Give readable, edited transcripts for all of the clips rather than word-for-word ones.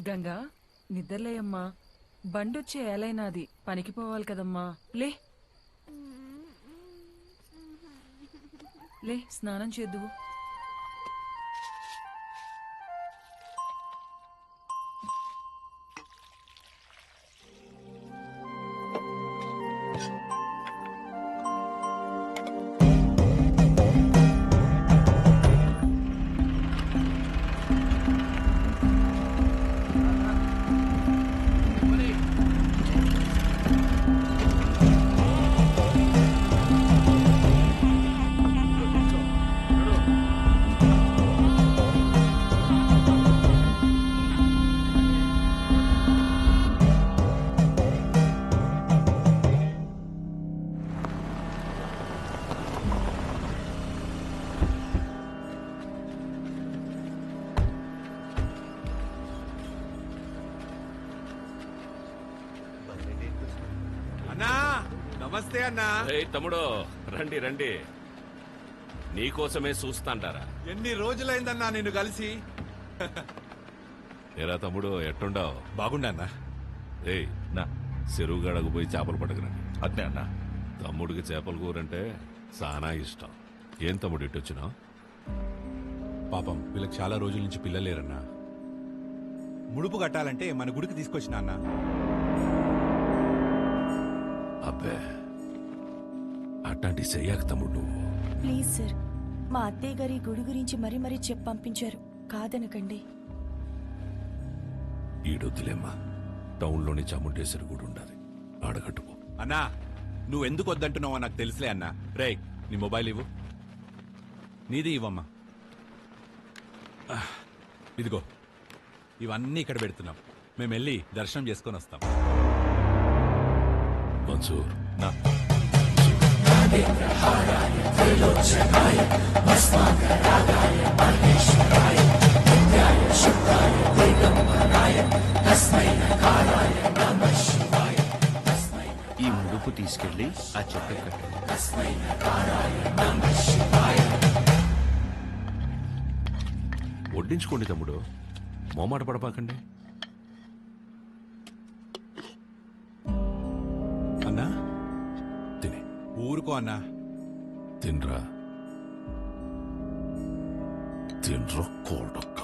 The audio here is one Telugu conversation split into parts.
గంగా నిద్రలేయమ్మా, బండొచ్చే ఏలైనాది, పనికి పోవాలి కదమ్మా. లే లే, స్నానం చేద్దువు. అన్నా నమస్తే అన్నా. తమ్ముడు రండి రండి, నీకోసమే చూస్తాంటారా. ఎన్ని రోజులైందన్నా నిన్ను కలిసి. ఏరా తమ్ముడు ఎట్టుండావు? బాగుండన్నా. ఏయ్ నా చెరువుగాడకు పోయి చేపలు పట్టకరండి. అట్నే అన్నా. తమ్ముడికి చేపల కూరంటే చాలా ఇష్టం. ఏం తమ్ముడు ఇట్టొచ్చినావు? పాపం వీళ్ళకి చాలా రోజుల నుంచి పిల్లలేరన్నా. ముడుపు కట్టాలంటే మన గుడికి తీసుకొచ్చిన అన్నా. అబ్బే అట్లాంటి చెయ్యాక తమ్ముడు నువ్వు. ప్లీజ్ సార్, మా అత్తయ్య గారి గుడి గురించి మరీ మరీ చెప్పి పంపించారు, కాదనకండి. ఈడొద్దులేమ్మా, టౌన్లోని చాముండేశ్వరి గుడి ఉండాలి, ఆడగట్టుకో. అన్నా నువ్వెందుకు వద్దంటున్నావో నాకు తెలుసులే అన్నా. రే నీ మొబైల్ ఇవ్వు. నీది ఇవ్వమ్మా. ఇదిగో ఇవన్నీ ఇక్కడ పెడుతున్నాం. మేము వెళ్ళి దర్శనం చేసుకొని వస్తాం. మన్సూర్ నా ఈ ముడుపు తీసుకెళ్లి ఆ చెట్టు కట్టు. వడ్డించుకోండి తమ్ముడు, మోమాట పడపాకండి. అన్నా తిని ఊరుకో అన్నా. తినరా, తినరా కోడక్క.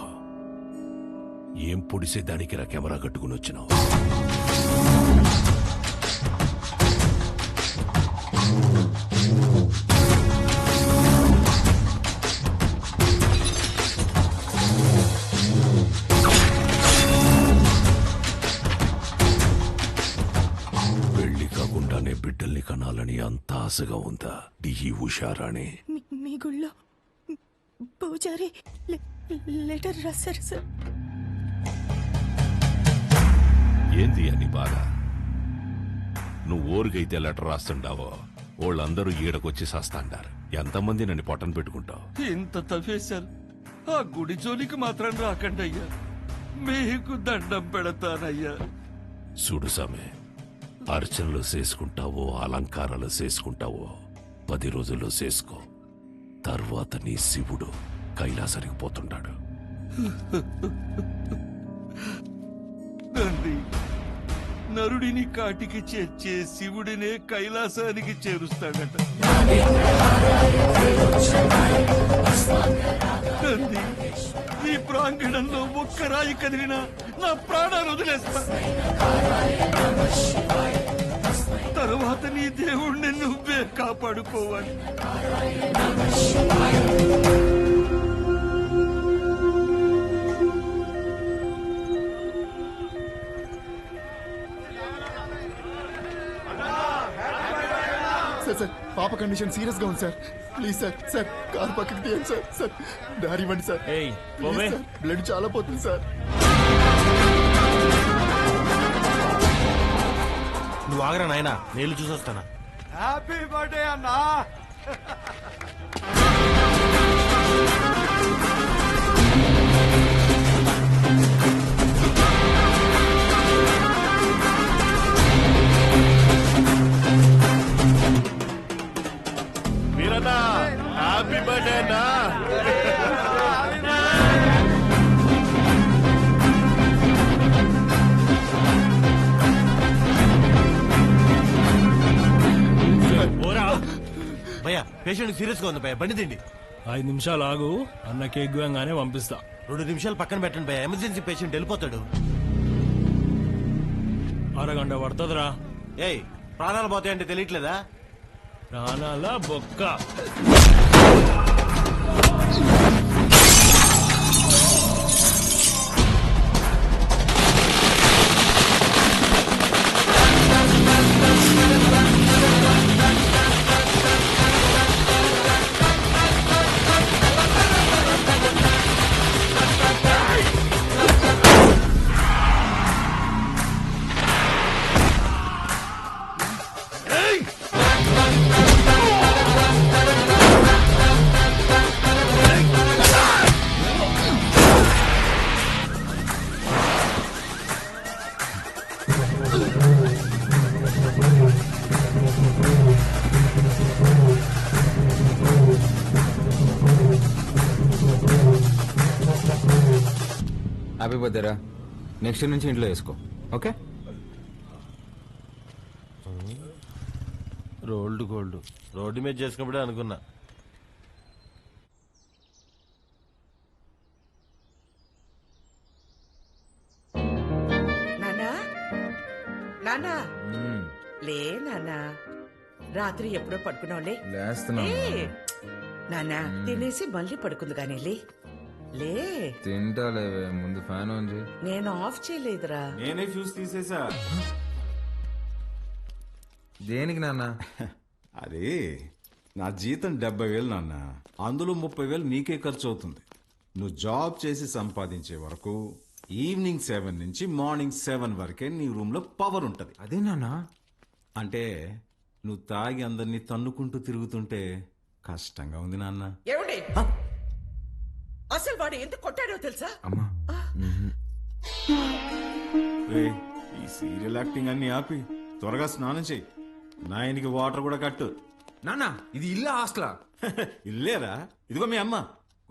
ఏం పొడిసేదానికి రా కెమెరా కట్టుకుని వచ్చినావు? పెళ్లి కాకుండానే బిడ్డల్ని కనాలని అంత ఆశగా ఉందా ఈ ఉషారాణి? మీ గుళ్ళో పూజారి లెటర్ రాశారు సార్. ఏంది అని బాధ? నువ్వు ఊరికైతే లెటర్ రాస్తుండావో వాళ్ళందరూ ఈడకొచ్చి సస్తాండారు. ఎంతమంది నన్ను పొట్టను పెట్టుకుంటావు? ఇంత తవ్వేశారు, ఆ గుడి జోలికి మాత్రం రాకండి అయ్యా, మీకు దండం పెడతానయ్యా. చూడు సామె, అర్చనలు చేసుకుంటావో అలంకారాలు చేసుకుంటావో 10 రోజుల్లో చేసుకో. తర్వాత నీ శివుడు కైలాసానికి పోతుంటాడు. తండ్రి, నరుడిని కాటికి చేర్చే శివుడినే కైలాసానికి చేరుస్తాడట. తండ్రి, ఈ ప్రాంగణంలో ఒక్క రాయి కదిలినా నా ప్రాణాలు వదిలేస్తా. తరువాత నీ దేవుణ్ణి నువ్వే కాపాడుకోవాలి. సార్ పాప కండిషన్ సీరియస్ గా ఉంది sir. Please sir, sir car పక్కకి తీయండి సార్. సార్ దారి ఇవ్వండి సార్. ప్లీజ్ సార్, బ్లడ్ చాలా పోతుంది సార్. నువ్వు ఆగరా నాయనా, నేను చూసొస్తానా. హ్యాపీ బర్త్డే అన్నా. మీరన్నా హ్యాపీ బర్త్డే అన్నా. పేషెంట్ సీరియస్ గా ఉంది భయ బండి తిండి 5 నిమిషాలు ఆగు, అన్న కేక్ గోయంగానే పంపిస్తా. 2 నిమిషాలు పక్కన పెట్టండి భయ, ఎమర్జెన్సీ పేషెంట్ వెళ్ళిపోతాడు. అరగంట పడుతుందిరా. ఏయ్ ప్రాణాలు పోతాయంటే తెలియట్లేదా? ప్రాణాల బొక్క. హ్యాపీ బర్త్డేరా. నెక్స్ట్ నుంచి ఇంట్లో వేసుకో, ఓకే? రోల్డ్ గోల్డ్ రోడ్డు మీద చేసుకున్నప్పుడే అనుకున్నా. నానా నానా లే నానా, రాత్రి ఎప్పుడో పడుకున్నావులే. లేస్తున్నా. నానా తినేసి మళ్ళీ పడుకుంది కానీ లే లే. తింటాలేవే, ముందు ఫ్యాన్ ఆన్ చేయి. నేను ఆఫ్ చేయలేదురా. నేనే ఫ్యూజ్ తీసేసా. దేనికి నాన్న? అదే నా జీతం 70,000 నాన్న, అందులో 30,000 నీకే ఖర్చు అవుతుంది. నువ్వు జాబ్ చేసి సంపాదించే వరకు ఈవినింగ్ 7 నుంచి మార్నింగ్ 7 వరకే నీ రూమ్ లో పవర్ ఉంటది. అదే నాన్న. అంటే నువ్వు తాగి అందరినీ తన్నుకుంటూ తిరుగుతుంటే కష్టంగా ఉంది నాన్న. ఏమండి అసలు వాడు ఎందుకు కొట్టాడో తెలుసా? అమ్మా ఏయ్, ఈ సీరియల్ యాక్టింగ్ అన్ని ఆపి త్వరగా స్నానం చెయ్యి. నాయనికి వాటర్ కూడా కట్టు. నాన్న, ఇది ఇల్లా హాస్టలా? ఇల్లేరా, ఇదిగో మీ అమ్మ.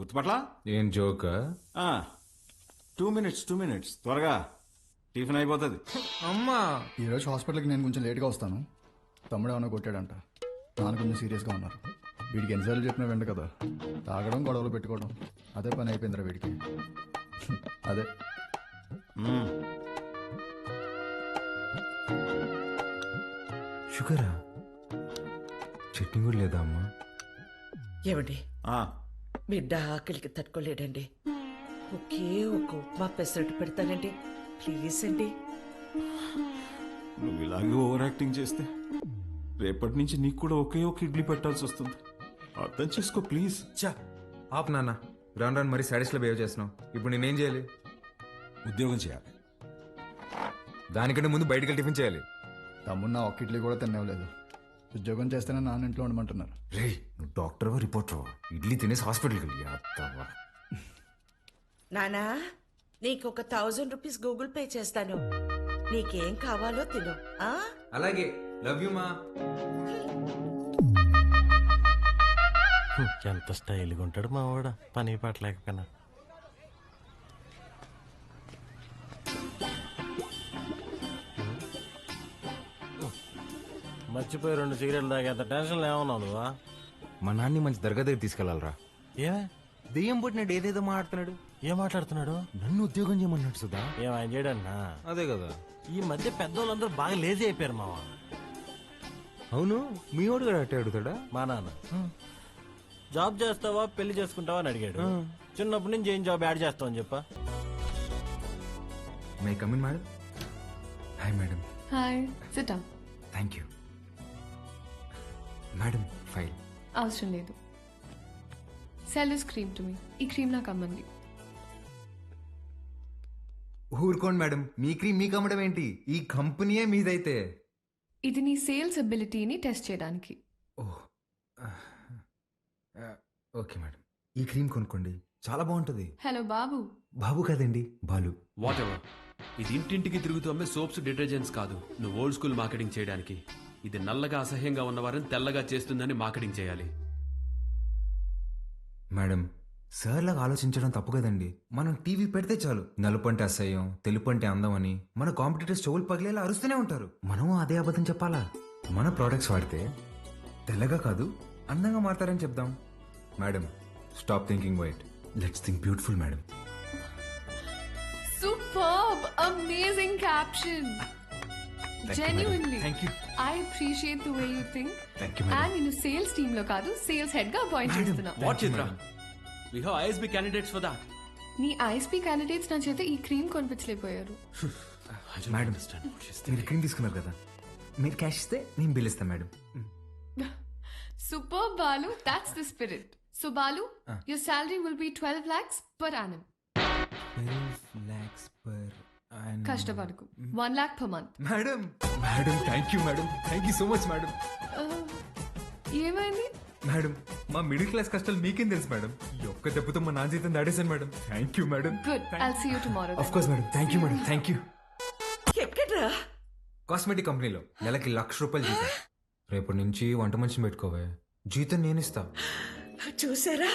గుర్తుపట్లా? ఏం జోక్? 2 minutes త్వరగా టిఫిన్ అయిపోతుంది. అమ్మా, ఈరోజు హాస్పిటల్కి నేను కొంచెం లేట్గా వస్తాను. తమ్ముడు ఏమైనా కొట్టాడంట, నాన్న కొంచెం సీరియస్గా ఉన్నారు. వీడికి ఎన్నిసార్లు చెప్పినా వెంట కదా, తాగడం గొడవలు పెట్టుకోవడం అదే పని అయిపోయిందిరా వీడికి. అదే షుగరా? చట్నీ కూడా లేదా అమ్మా? ఏమండి ఆ, బిడ్డ ఆకలికి తట్టుకోలేడండి. ఒకే ఒక ఉప్మా పెసరట్టు పెడతానండి, ప్లీజ్ అండి. నువ్వు ఇలాగే ఓవర్ యాక్టింగ్ చేస్తే రేపటి నుంచి నీకు కూడా ఒకే ఒక ఇడ్లీ పెట్టాల్సి వస్తుంది. అర్థం చేసుకో ప్లీజ్. చా ఆపు నాన్న, రాను రాను మరీ సాడీస్లో బిహేవ్ చేస్తున్నావు. ఇప్పుడు నేనేం చేయాలి? ఉద్యోగం చేయాలి. దానికంటే ముందు బయటకి టిఫిన్ చేయాలి. తమ్ముడు నా ఒక్క ఇడ్లీ కూడా తినవలేదు. ఉద్యోగం చేస్తేనే నాన్న ఇంట్లో ఉండమంటున్నారు. రే, నువ్వు డాక్టర్వా రిపోర్టర్వా? ఇడ్లీ తినేసి హాస్పిటల్కి వెళ్ళి అత్తవా. నానా నీకు ఒక 1000 రూపీస్ గూగుల్ పే చేస్తాను, నీకేం కావాలో తిను. ఆ అలాగే, లవ్ యూ మా. ఎంత స్టైల్గా ఉంటాడు మా వాడ, పని పట్టలేకపోయినా. మర్చిపోయి 2 సిగరెట్లు తాగేంత టెన్షన్ ఏమన్నావు నువ్వా? మా నాన్ని మంచి దర్గా దగ్గర తీసుకెళ్లాలరా. ఏమే దెయ్యం పుట్టినాడు, ఏదేదో మాట్లాడుతున్నాడు. ఏం మాట్లాడుతున్నాడు? నన్ను ఉద్యోగం చేయమన్నాడు సుధా. ఏం ఆయన చేయడన్నా? అదే కదా. ఈ మధ్య పెద్దోళ్ళందరూ బాగా లేజీ అయిపోయారు మావా. అవును, మీ వాడు కూడా అట్టే అడుగుతాడా? మా నాన్న జాబ్ చేస్తావా పెళ్లి చేసుకుంటావా అని అడిగాడు. చిన్నప్పటి నుంచి ఏం జాబ్ యాడ్ చేస్తావని చెప్పా. May come in madam. Hi madam. Hi, SIT down. Thank you madam. File అవసరం లేదు. Cell this cream to me. ఈ క్రీమ్ నాకు అమ్మంది. ఊరుకోండి మేడం, మీ క్రీమ్ మీకు అమ్మడం ఏంటి? ఈ కంపెనీయే మీదైతే. ఇది నీ సేల్స్ అబిలిటీని టెస్ట్ చేయడానికి. ఓకే మేడం, ఈ క్రీమ్ కొనుక్కోండి, చాలా బాగుంటుంది. హలో బాబు. బాబు కాదండి, బాలు. What ever. ఇది ఇంటింటికి తిరుగుతూ అమ్మే సోప్స్ డిటర్జెంట్స్ కాదు. నువ్వు ఓల్డ్ స్కూల్ మార్కెటింగ్ చేయడానికి. ఇది నల్లగా అసహ్యంగా ఉన్నవారిని తెల్లగా చేస్తుందని మార్కెటింగ్ చేయాలి. మేడం, సార్ లాగా ఆలోచించడం తప్పు కదండి. మనం టీవీ పెడితే చాలు నలుపు అంటే అసహ్యం, తెలుపు అంటే అందం అని మన కాంపిటీటర్స్ చెవులు పగిలేలా అరుస్తూనే ఉంటారు. మనం అదే అబద్ధం చెప్పాలా? మన ప్రోడక్ట్స్ వాడితే తెల్లగా కాదు అందంగా మారతారని చెప్దాం. Madam stop thinking white, let's think beautiful madam. Superb! Amazing caption! Genuinely. Thank you. I appreciate the way you think. Thank you, madam. And నేను సేల్స్ టీమ్ లో కాదు, సేల్స్ హెడ్ గా అపాయింట్ చేస్తున్నా. What Chitra we have ISB candidates for that. నీ ఐఎస్పీ క్యాండిడేట్స్ నా చేత ఈ క్రీమ్ కొనిపించలేకపోయారు. మేడం మీరు క్రీమ్ తీసుకున్నారు కదా, మీరు క్యాష్ ఇస్తే నేను బిల్ ఇస్తాను madam. Superb, Balu. That's the spirit. So, Balu, your salary will be 12 lakhs per annum. 12 lakhs per annum. కష్టపడకు. 1 lakh per month. Madam madam thank you madam, thank you so much madam. ఏమైంది? మేడం మా మిడిల్ క్లాస్ కష్టాలు మీకేం తెలుసు మేడం, ఈ ఒక్క దెబ్బతో మా నాన్న జీతం దాడేశాను madam. Thank you madam. Good. I'll see you tomorrow. Of course madam, thank you madam, thank you. ఎక్కడ్రా? కాస్మెటిక్ కంపెనీలో నెలకి ₹1,00,000 జీతం. రేపటి నుంచి వంట మనిషిని పెట్టుకోవే, జీతం నేను ఇస్తా. చూసారా?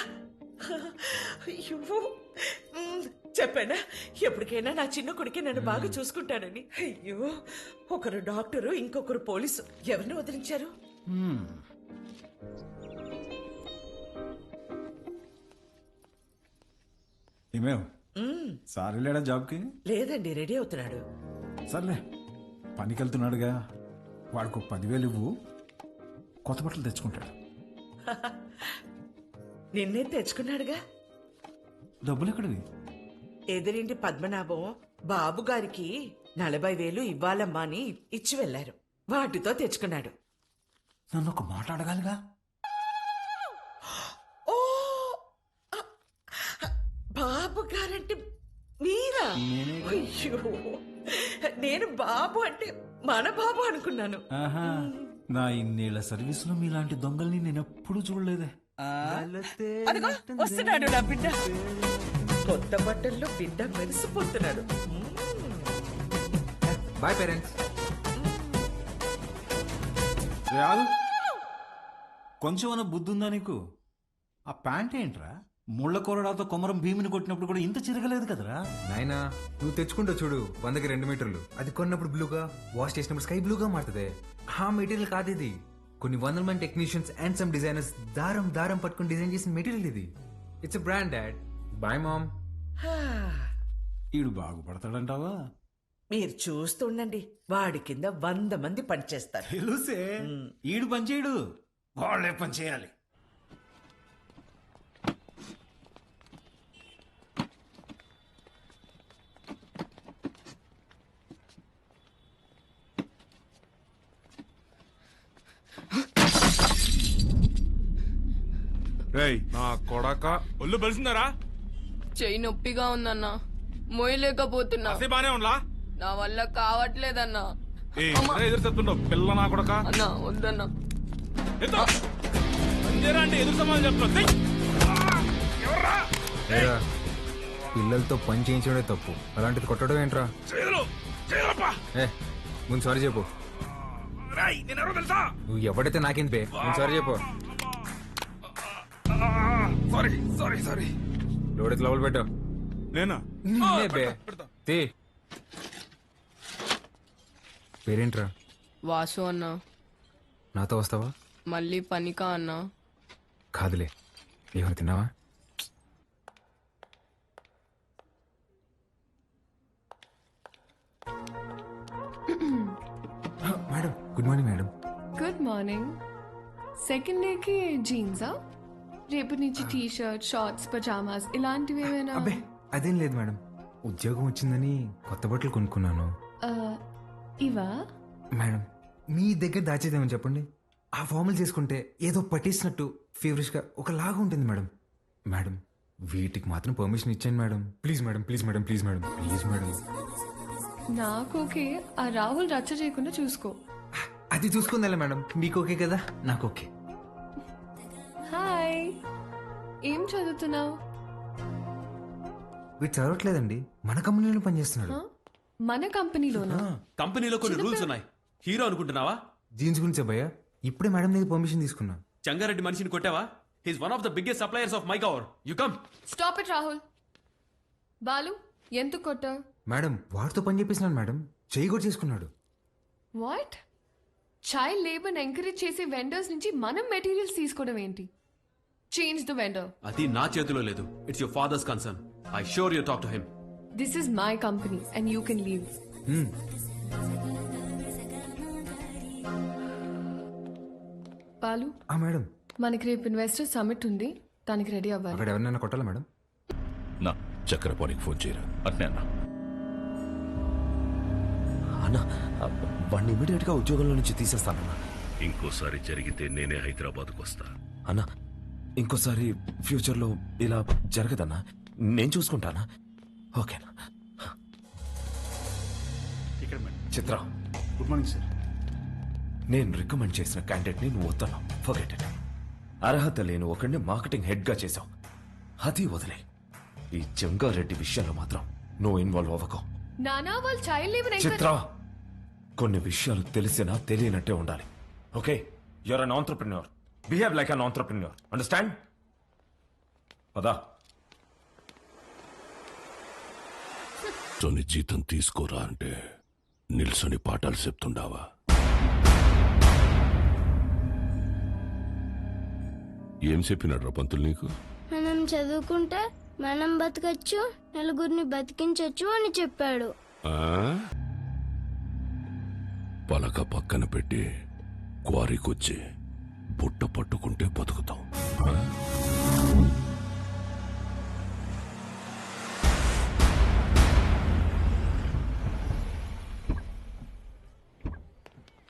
అయ్యో, చెప్పానా ఎప్పటికైనా నా చిన్న కొడుకే నన్ను బాగా చూసుకుంటానని. అయ్యో, ఒకరు డాక్టరు, ఇంకొకరు పోలీసు. ఎవరిని వదిలించారు? ఏమేవ్ సార్ వెళ్ళాడా జాబ్కి? లేదండి, రెడీ అవుతున్నాడు. సర్లే, పనికి వెళ్తున్నాడుగా, వాడికి 10,000 ఇవ్వు, కొత్త బట్టలు తెచ్చుకుంటాడు. నిన్నే తెచ్చుకున్నాడుగా. డబ్బులు ఎక్కడివి? ఎదురింటి పద్మనాభం బాబు గారికి 40,000 ఇవ్వాలమ్మా అని ఇచ్చి వెళ్లారు. వాటితో తెచ్చుకున్నాడు. నన్ను ఒక మాట అడగాలిగా. ఓ, బాబు గారంటే మీరా? అయ్యో, నేను బాబు అంటే మన బాబు అనుకున్నాను. ఆహా, నా ఇన్నేళ్ల సర్వీస్ లో మీలాంటి దొంగల్ని నేను ఎప్పుడు చూడలేదే. అదిగో వస్తున్నాడు నా బిడ్డ. కొత్త బట్టల్లో బిడ్డ మెరిసిపోతున్నాడు. Boy parents. కొంచెం అన్న బుద్ధి ఉందా నీకు? ఆ ప్యాంట్ ఏంట్రా, ముళ్ళ కొరడాతో కొమరం భీమిని కొట్టినప్పుడు కూడా ఇంత చిరగలేదు కదరా. నాయనా నువ్వు తెచ్చుకుంటావు చూడు, 100కి 2 మీటర్లు. అది కొన్నప్పుడు బ్లూగా, వాష్ చేసినప్పుడు స్కై బ్లూగా మారుతుంది. ఆ మెటీరియల్ కాదు ఇది. కొన్ని 100 మంది టెక్నీషియన్స్ అండ్ సమ్ డిజైనర్స్ దారం దారం పట్టుకుని డిజైన్ చేసిన మెటీరియల్ ఇది. It's a brand dad. Boy mom. ఈడు బాగుపడతాడంటావా? మీరు చూస్తుండండి, వాడి కింద 100 మంది పనిచేస్తారు. తెలుసే, ఈడు పనిచేయడు, వాళ్ళే పని చేయాలి. నా కొడక ఒళ్ళు బలిసిందరా? చెయ్యి నొప్పిగా ఉందన్నా, మోయలేకపోతున్నా. బానే ఉండలా? నా వల్ల కావట్లేదన్నా. ఎదురు చెప్తుండవు పిల్ల నా కొడక. అన్నా వద్దన్నా. ఎదురు సమాధానం చెప్తా. పిల్లలతో పని చేయించడే తప్పు, అలాంటిది కొట్టడం ఏంట్రా? ఏ ముందు సారీ చెప్పు. నువ్వు ఎవడైతే నాకేం పే, ముందు సారీ చెప్పు. సారీ లోడెత్ లోపల పెట్టు. నేనా? పేరేంట్రా? వాసు అన్నా. నాతో వస్తావా? మళ్ళీ పనికా అన్నా? కాదులే, ఏమైనా తిన్నావా? Madam good morning. Madam good morning. Second డేకి జీన్సా? రేపటి నుంచి టీ షర్ట్, షార్ట్స్, పజామాస్ ఇలాంటివి ఏమైనా? అబ్బే అదేం లేదు మేడం, ఉద్యోగం వచ్చిందని కొత్త బట్టలు కొనుక్కున్నాను. ఇవా? మేడం మీ దగ్గర దాచేదేమని చెప్పండి, ఆ ఫార్మల్ చేసుకుంటే ఏదో పట్టేసినట్టు ఫేవరెట్ గా ఒకలాగా ఉంటుంది మేడం. మేడం వీటికి మాత్రం పర్మిషన్ ఇచ్చాను madam. Please madam, please madam, please madam, please madam. నాకు ఓకే, ఆ రాహుల్ రచ్చ చేయకుండా చూసుకో. అది చూసుకుందా మేడం, మీకు ఓకే కదా, నాకు ఓకే. హాయ్, ఏం చదువుతున్నావు? వీడు చదవట్లేదండి, మన కంపెనీలో పనిచేస్తున్నాడు. మన కంపెనీలోనా? కంపెనీలో కొన్ని రూల్స్ ఉన్నాయి. హీరో అనుకుంటున్నావా? జీన్స్ గురించే భయ్యా, ఇప్పుడే మేడం దగ్గర పర్మిషన్ తీసుకున్నా. చంగారెడ్డి మనిషిని కొట్టావా? He's one of the biggest suppliers of my cover. You come. Stop it Rahul. Balu ఎంత కొట్టావు? మేడం వాడితో పని చేపిస్తున్నాను మేడం, చెయ్యి కూడా చేసుకున్నాడు. వాట్? చైల్డ్ లేబర్ ఎంకరేజ్ చేసే వెండర్స్ నుంచి మనం మెటీరియల్స్ తీసుకోవడం ఏంటి? Change the vendor. అది నా చేతిలో లేదు. It's your father's concern. I sure you talk to him. This is my company and you can leave. పాలు, మేడం మనకి రేపు ఇన్వెస్టర్ సమిట్ ఉంది, దానికి రెడీ అవ్వాలి. అక్కడ ఎవరినైనా కొట్టాలా మేడం? నా చక్రపాణికి ఫోన్ చేయరా. అట్నే అన్న. అన్న, వాడిని ఇమీడియట్ గా ఉద్యోగంలో నుంచి తీసేస్తానన్నా. ఇంకోసారి జరిగితే నేనే హైదరాబాద్కు వస్తా. అన్న, ఇంకోసారి ఫ్యూచర్ లో ఇలా జరగదన్నా. నేను చూసుకుంటానా? ఓకేనా? చిత్ర, గుడ్ మార్నింగ్ సార్. నేను రికమెండ్ చేసిన క్యాండిడేట్ ని నువ్వు వద్దన్నావు. Forget it. అర్హత లేని ఒకడిని మార్కెటింగ్ హెడ్ గా చేశావు. అది వదిలే. ఈ జంగారెడ్డి విషయంలో మాత్రం నువ్వు ఇన్వాల్వ్ అవ్వకు. నానా, వాళ్ళు చైల్డ్ లేబర్ చిత్ర, కొన్ని విషయాలు తెలిసినా తెలియనట్టే ఉండాలి. Okay, you're an entrepreneur. Behave like an entrepreneur. Understand? పదా. తొని జీతం తీసుకోరా అంటే నిల్సొని పాఠాలు చెప్తుండావా? ఏం చెప్పినాడు పంతులు నీకు? మనం చదువుకుంటే మనం బతకచ్చు, నలుగురిని బతికించచ్చు అని చెప్పాడు. పలక పక్కన పెట్టి క్వారీకొచ్చి బుట్ట పట్టుకుంటే బతుకుతాం.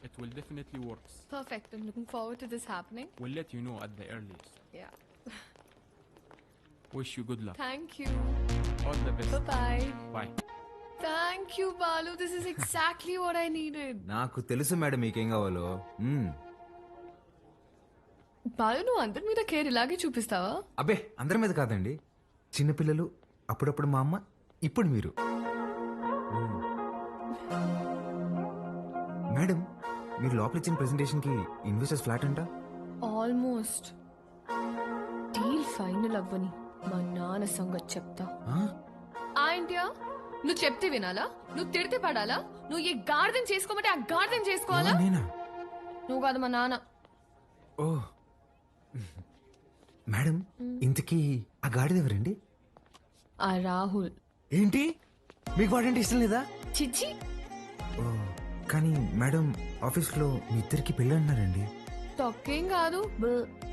It will definitely work. Perfect. I'm looking forward to this happening. We'll let you know at the earliest. Yeah. Wish you good luck. Thank you. All the best. Bye-bye. Bye. Thank you, Balu. This is exactly what I needed. నాకు తెలుసు మేడం మీకేం కావాలో. బాలు, నువ్వు అందరి మీద కేర్ ఇలాగే చూపిస్తావా? అబ్బే, అందరి మీద కాదండి. చిన్నపిల్లలు, అప్పుడప్పుడు మా అమ్మ, ఇప్పుడు మీరు. మేడం, మీరు లోపల ఇచ్చిన ప్రెజెంటేషన్ కి ఇన్వెస్టర్స్ ఫ్లాట్ అంట. ఆల్మోస్ట్. డీల్ ఫైనల్ అవ్వని మా నాన్న సంగతి చెప్తా. ఏంటియా? నువ్వు చెప్తే వినాలా? నువ్వు తిడితే పడాలా? నువ్వు ఏ గార్డెన్ చేసుకోమంటే ఆ గార్డెన్ చేసుకోవాలా? నువ్వు కాదు, మా నాన్న. ఓ మేడం, ఇంతకీ ఆ గాడిద ఎవరండి? ఆ రాహుల్. ఏంటి, మీకు వాడంటే ఇష్టం లేదా? చిచ్చి. ఓ, కానీ మేడం ఆఫీస్ లో మీ ఇద్దరికి పెళ్ళి అన్నారండి. తొక్కేం కాదు.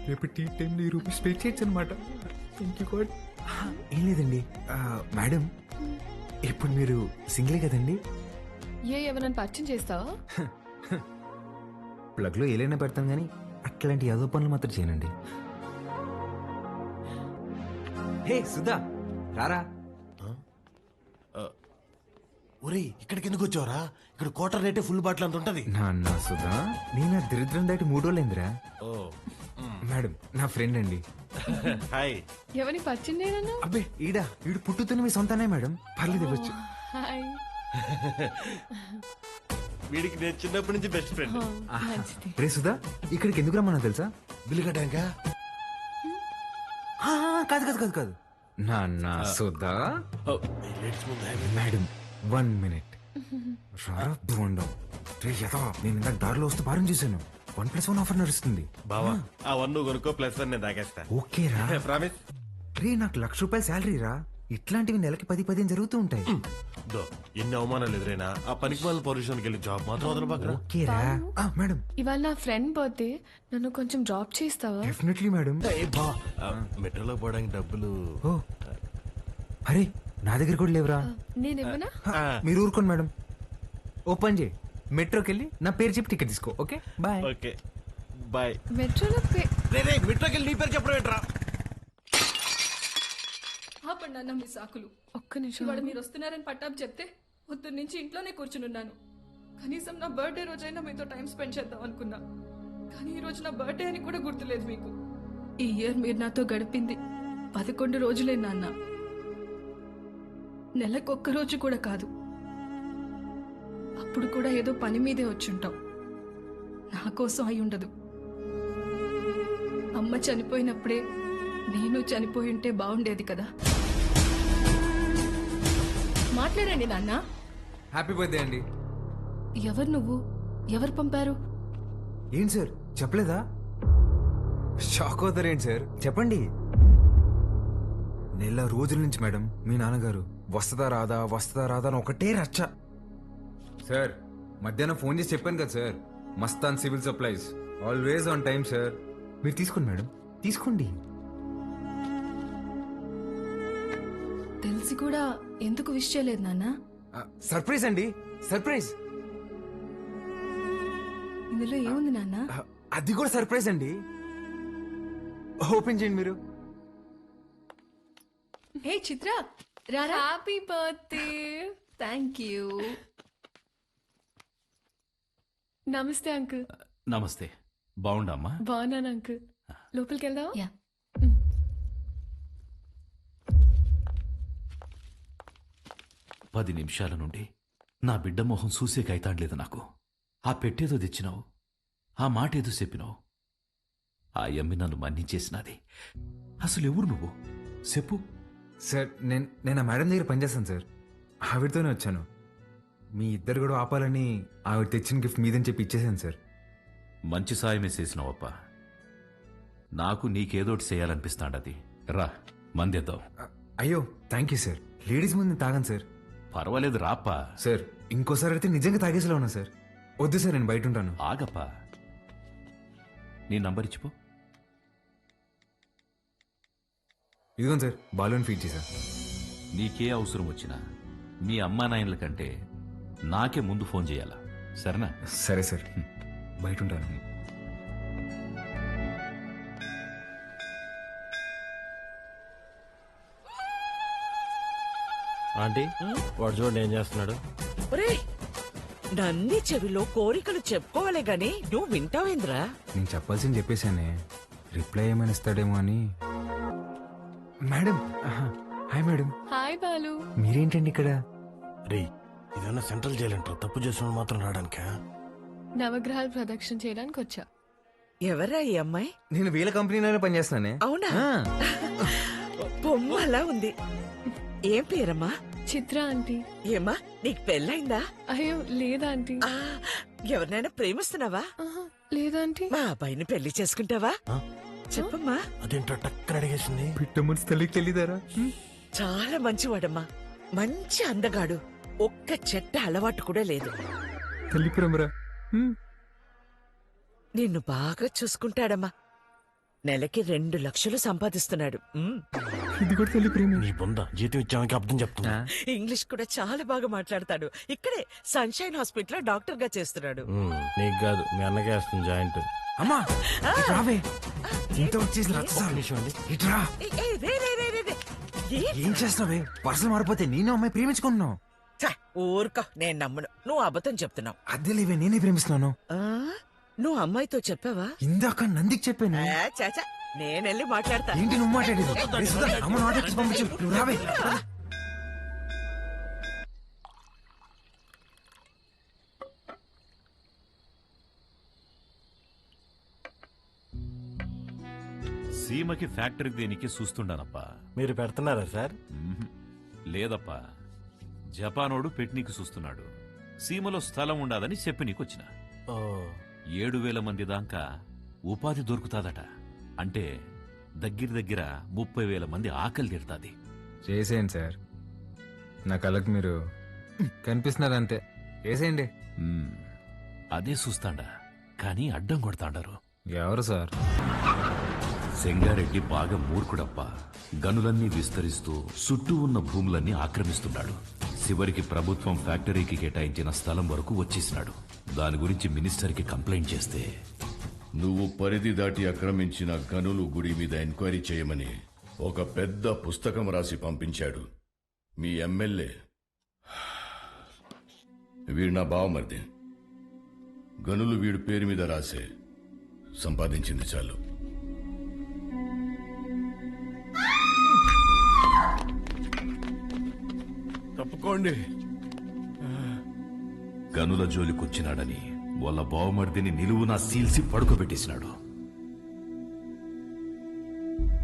రేపు టీ టైం రూపీస్ పే చేయొచ్చు అనమాట. ఏం లేదండి మేడం, ఇప్పుడు మీరు సింగిలే కదండి? ఎవరైనా పరిచయం చేస్తావా? ప్లగ్ లో ఏలైనా పెడతాం కానీ అట్లాంటి యాదో పనులు మాత్రం చేయనండి. హే సుధా, రారా. ఒరేయ్, ఇక్కడికి ఎందుకు వచ్చావరా? ఇక్కడ క్వార్టర్ రేటే ఫుల్ బాటిల్ అంత ఉంటది. నాన్న సుధా, నేను ఆ దరిద్రం దాటి 3 రోజులైందిరా. మేడం, నా ఫ్రెండ్ అండి. హాయ్. ఎవరిని పరిచయం చేయనన్నా? అబ్బే, ఈడు పుట్టుతున్న మీ సొంతనే మేడం. పర్లేదు, ఇవ్వచ్చు. హాయ్. వీడికి నేను చిన్నప్పటి నుంచి బెస్ట్ ఫ్రెండ్. రే సుధా, ఇక్కడికి ఎందుకు రమ్మన్నా తెలుసా? బిల్లు కట్టాక. కాదు కాదు కాదు కాదు నాన్న సుధా. Madam, 1 minute. రారా బోండం. నేను ఇందాక దారిలో వస్తూ భారం చేశాను. 1+1 ఆఫర్ నడుస్తుంది. బావా, ఆ 1 కొనుక్కో, +1 నేను తాగేస్తా. ఓకే రా. ప్రామిస్. రే, నాకు ₹1,00,000 శాలరీ రా. ఇట్లాంటివి నెలకి 10-15 జరుగుతూ ఉంటాయి. ఎన్ని అవమానాలు ఎదురైనా ఆ పనికి వాళ్ళ పొజిషన్కి వెళ్ళి జాబ్ మాత్రం వదల పక్కన. ఓకేరా మేడం. ఇవాళ నా ఫ్రెండ్ బర్త్డే, నన్ను కొంచెం డ్రాప్ చేస్తావా? Definitely madam. మెట్రోలో పోవడానికి డబ్బులు. ఓ అరే, నా దగ్గర కూడా లేవురా. నేనేమన్నా? మీరు ఊరుకోండి మేడం. ఓపెన్ చేయి, మెట్రోకి వెళ్ళి నా పేరు చెప్పి టికెట్ తీసుకో. Okay bye. Okay bye. మెట్రోలో మెట్రోకి వెళ్ళి నీ పేరు చెప్పడం ఏంట్రా? ఆపండి అన్న మీ సాకులు. ఒక్క నిమిషం. ఇవాళ మీరు వస్తున్నారని పట్టాపు చెప్తే పొద్దున్న నుంచి ఇంట్లోనే కూర్చునున్నాను. కనీసం నా బర్త్డే రోజైనా మీతో టైం స్పెండ్ చేద్దాం అనుకున్నా, కానీ ఈ రోజు నా బర్త్డే అని కూడా గుర్తులేదు మీకు. ఈ ఇయర్ మీరు నాతో గడిపింది 11 రోజులే నాన్న. నెలకొక్క రోజు కూడా కాదు. అప్పుడు కూడా ఏదో పని మీదే వచ్చుంటాం. నా కోసం అయి ఉండదు. అమ్మ చనిపోయినప్పుడే నేను చనిపోయి ఉంటే బాగుండేది కదా. మాట్లాడండి నాన్న. హ్యాపీ బర్త్డే అండి. ఎవరు నువ్వు? ఎవరు పంపారు? ఏంటి సార్ చెప్పలేదా? షాక్ అవుతారేంటి సార్, చెప్పండి. నెల రోజుల నుంచి మేడం మీ నాన్నగారు వస్తుందా రాదా అని ఒకటే రచ్చ. సార్ మధ్యాహ్నం ఫోన్ చేసి చెప్పాను కదా sir, Mastan civil supplies always on time sir. మీరు తీసుకోండి మేడం, తీసుకోండి. తెలిసి కూడా ఎందుకు విష్ చేయలేదు నాన్న? సర్ప్రైజ్ అండి, సర్ప్రైజ్. ఇందులో ఏముంది నాన్న? అది కూడా సర్ప్రైజ్ అండి. ఓపెన్ చేయండి మీరు. హే చిత్ర, హ్యాపీ బర్త్డే. Thank you. నమస్తే అంకుల్. నమస్తే. బాగుండమ్మా? బాగున్నాను అంకుల్. లోపలికి వెళ్దాం. 10 నిమిషాల నుండి నా బిడ్డ మొహం చూసేకైతాండలేదు నాకు. ఆ పెట్టేదో తెచ్చినావు, ఆ మాట ఏదో చెప్పినావు. ఆ యమ్మి నన్ను మన్నించేసినది. అసలు ఎవరు నువ్వు చెప్పు. సార్ నేను ఆ మేడం దగ్గర పనిచేస్తాను సార్, ఆవిడతోనే వచ్చాను. మీ ఇద్దరు కూడా ఆపాలని ఆవిడ తెచ్చిన గిఫ్ట్ మీదని చెప్పి ఇచ్చేసాను సార్. మంచి సాయమే చేసినావప్ప. నాకు నీకేదోటి చేయాలనిపిస్తాండది. రా మందేద్దాం. అయ్యో థ్యాంక్ యూ సార్. లేడీస్ ముందు తాగాను సార్. పర్వాలేదు రాప్పా. సార్ ఇంకోసారి అయితే నిజంగా తాగేసేలా ఉన్నా సార్. వద్దు సార్, నేను బయట ఉంటాను. ఆగప్పా, నీ నంబర్ ఇచ్చిపో. ఇదిగోండి సార్, బాలూన్ ఫీడ్ చేశా. నీకే అవసరం వచ్చినా మీ అమ్మా నాయనల కంటే నాకే ముందు ఫోన్ చేయాలా, సరేనా? సరే సార్, బయట ఉంటాను. ఆంటీ వాడు చూడండి ఏం చేస్తున్నాడు. ఒరేయ్, నన్ని చెవిలో కోరికలు చెప్పుకోవాలే గాని నువ్వు వింటావేంద్రా? నేను చెప్పాల్సింది చెప్పేశానే, రిప్లై ఏమైనా ఇస్తాడేమో అని. Madam, hi madam. Hi Balu. మీరేంటండి ఇక్కడ? రే ఇదన్నా సెంట్రల్ జైలు అంటారు, తప్పు చేసిన మాత్రం రావడానికా? నవగ్రహాలు ప్రదక్షిణ చేయడానికి వచ్చా. ఎవరా ఈ అమ్మాయి? నేను వీళ్ళ కంపెనీలోనే పనిచేస్తున్నానే. అవునా? బొమ్మలా ఉంది. ఏం పేరమ్మా? చిత్ర ఆంటీ. ఏమ్మా నీకు పెళ్ళైందా? అయ్యో లేదాంటీ. ఎవరినైనా ప్రేమిస్తున్నావా? లేదాంటీ. మా అబ్బాయిని పెళ్లి చేసుకుంటావా? చెప్పమ్మా. అదేంటో టక్కన అడిగేసింది. పిట్ట మనసు తల్లికి తెలీదారా? చాలా మంచివాడమ్మా, మంచి అందగాడు. ఒక్క చెట్ట అలవాటు కూడా లేదు. తల్లి ప్రేమరా. నిన్ను బాగా చూసుకుంటాడమ్మా. నెలకి 2 లక్షలు సంపాదిస్తున్నాడు. ఇది కూడా తల్లి ప్రేమ. నీ బొంద జీతం ఇచ్చామని అర్థం చెప్తున్నా. ఇంగ్లీష్ కూడా చాలా బాగా మాట్లాడతాడు. ఇక్కడే సన్షైన్ హాస్పిటల్ లో డాక్టర్ గా చేస్తున్నాడు. నీకు కాదు, మీ అన్నకే వస్తుంది జాయింట్. అమ్మా రావే, ఇంత వచ్చేసి ఇట్రా. ఏం చేస్తావే? పర్సలు మారిపోతే నేను అమ్మాయి ప్రేమించుకుంటున్నావు. ఊరుకో, నేను నమ్మను. నువ్వు అబద్ధం చెప్తున్నావు. అదే లేవే, నేనే ప్రేమిస్తున్నాను. నువ్వు అమ్మాయితో చెప్పావా? ఇందాక నందికి చెప్పాను. చాచా, నేనెళ్ళి మాట్లాడతా. ఏంటి నువ్వు మాట్లాడేది? అమ్మ నాటకి పంపించు, నువ్వు రావే. సీమకి ఫ్యాక్టరీ దేనికి చూస్తుండానప్పా. మీరు పెడుతున్నారా సార్? లేదప్పా, జపానోడు పెట్నీకి చూస్తున్నాడు. సీమలో స్థలం ఉండాదని చెప్పి నీకొచ్చిన. 7,000 మంది దాకా ఉపాధి దొరుకుతాదట. అంటే దగ్గర 30,000 మంది ఆకలి తీరుతాది. చేసేయండి సార్, నా కళ్ళకు మీరు కనిపిస్తున్నారంతే. చేసేయండి. అదే చూస్తాండా, కానీ అడ్డం కొడతాండారు. ఎవరు సార్? సెంగారెడ్డి బాగా మూర్ఖుడప్పా. గనులన్నీ విస్తరిస్తూ చుట్టూ ఉన్న భూములన్నీ ఆక్రమిస్తున్నాడు. చివరికి ప్రభుత్వం ఫ్యాక్టరీకి కేటాయించిన స్థలం వరకు వచ్చేసినాడు. దాని గురించి మినిస్టర్కి కంప్లైంట్ చేస్తే, నువ్వు పరిధి దాటి ఆక్రమించిన గనులు గుడి మీద ఎంక్వైరీ చేయమని ఒక పెద్ద పుస్తకం రాసి పంపించాడు మీ ఎమ్మెల్యే. వీడు నా బావమరిది. గనులు వీడు పేరు మీద రాసే, సంపాదించింది చాలు. తప్పుకోండి. గనుల జోలికొచ్చినాడని వాళ్ళ బావమర్దిని నిలువునా సీల్సి పడుకోబెట్టేసినాడు.